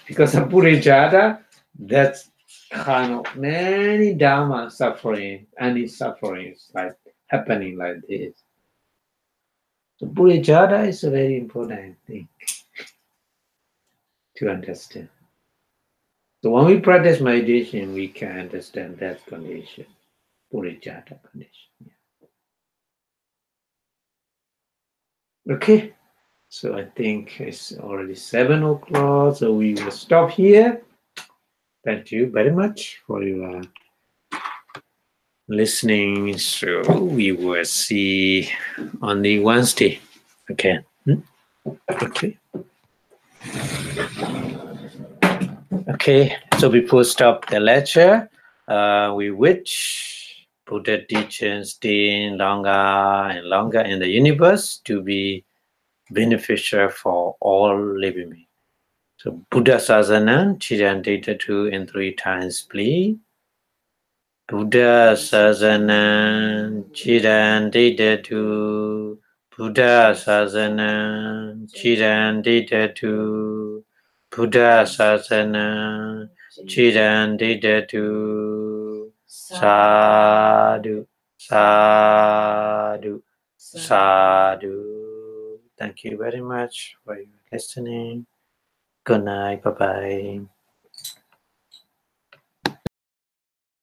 because of Purejāta, that's kind of many dharma suffering, any suffering is like happening like this. So Purejāta is a very important thing to understand. So when we practice meditation, we can understand that condition, Purejāta condition. Yeah. Okay, so I think it's already 7 o'clock, so we will stop here. Thank you very much for your listening. So we will see on the Wednesday. Okay. Okay. Okay. So before stop the lecture, we wish Buddha teachings stay longer and longer in the universe to be beneficial for all living beings. So Buddha Sasana, Chidantitatu in 3 times, please. Buddha Sasana, Chidantitatu. Buddha Sasana, Chidantitatu. Buddha Sasana, Chidantitatu. Sadhu, sadhu, sadhu. Thank you very much for your listening. Good night. Bye-bye.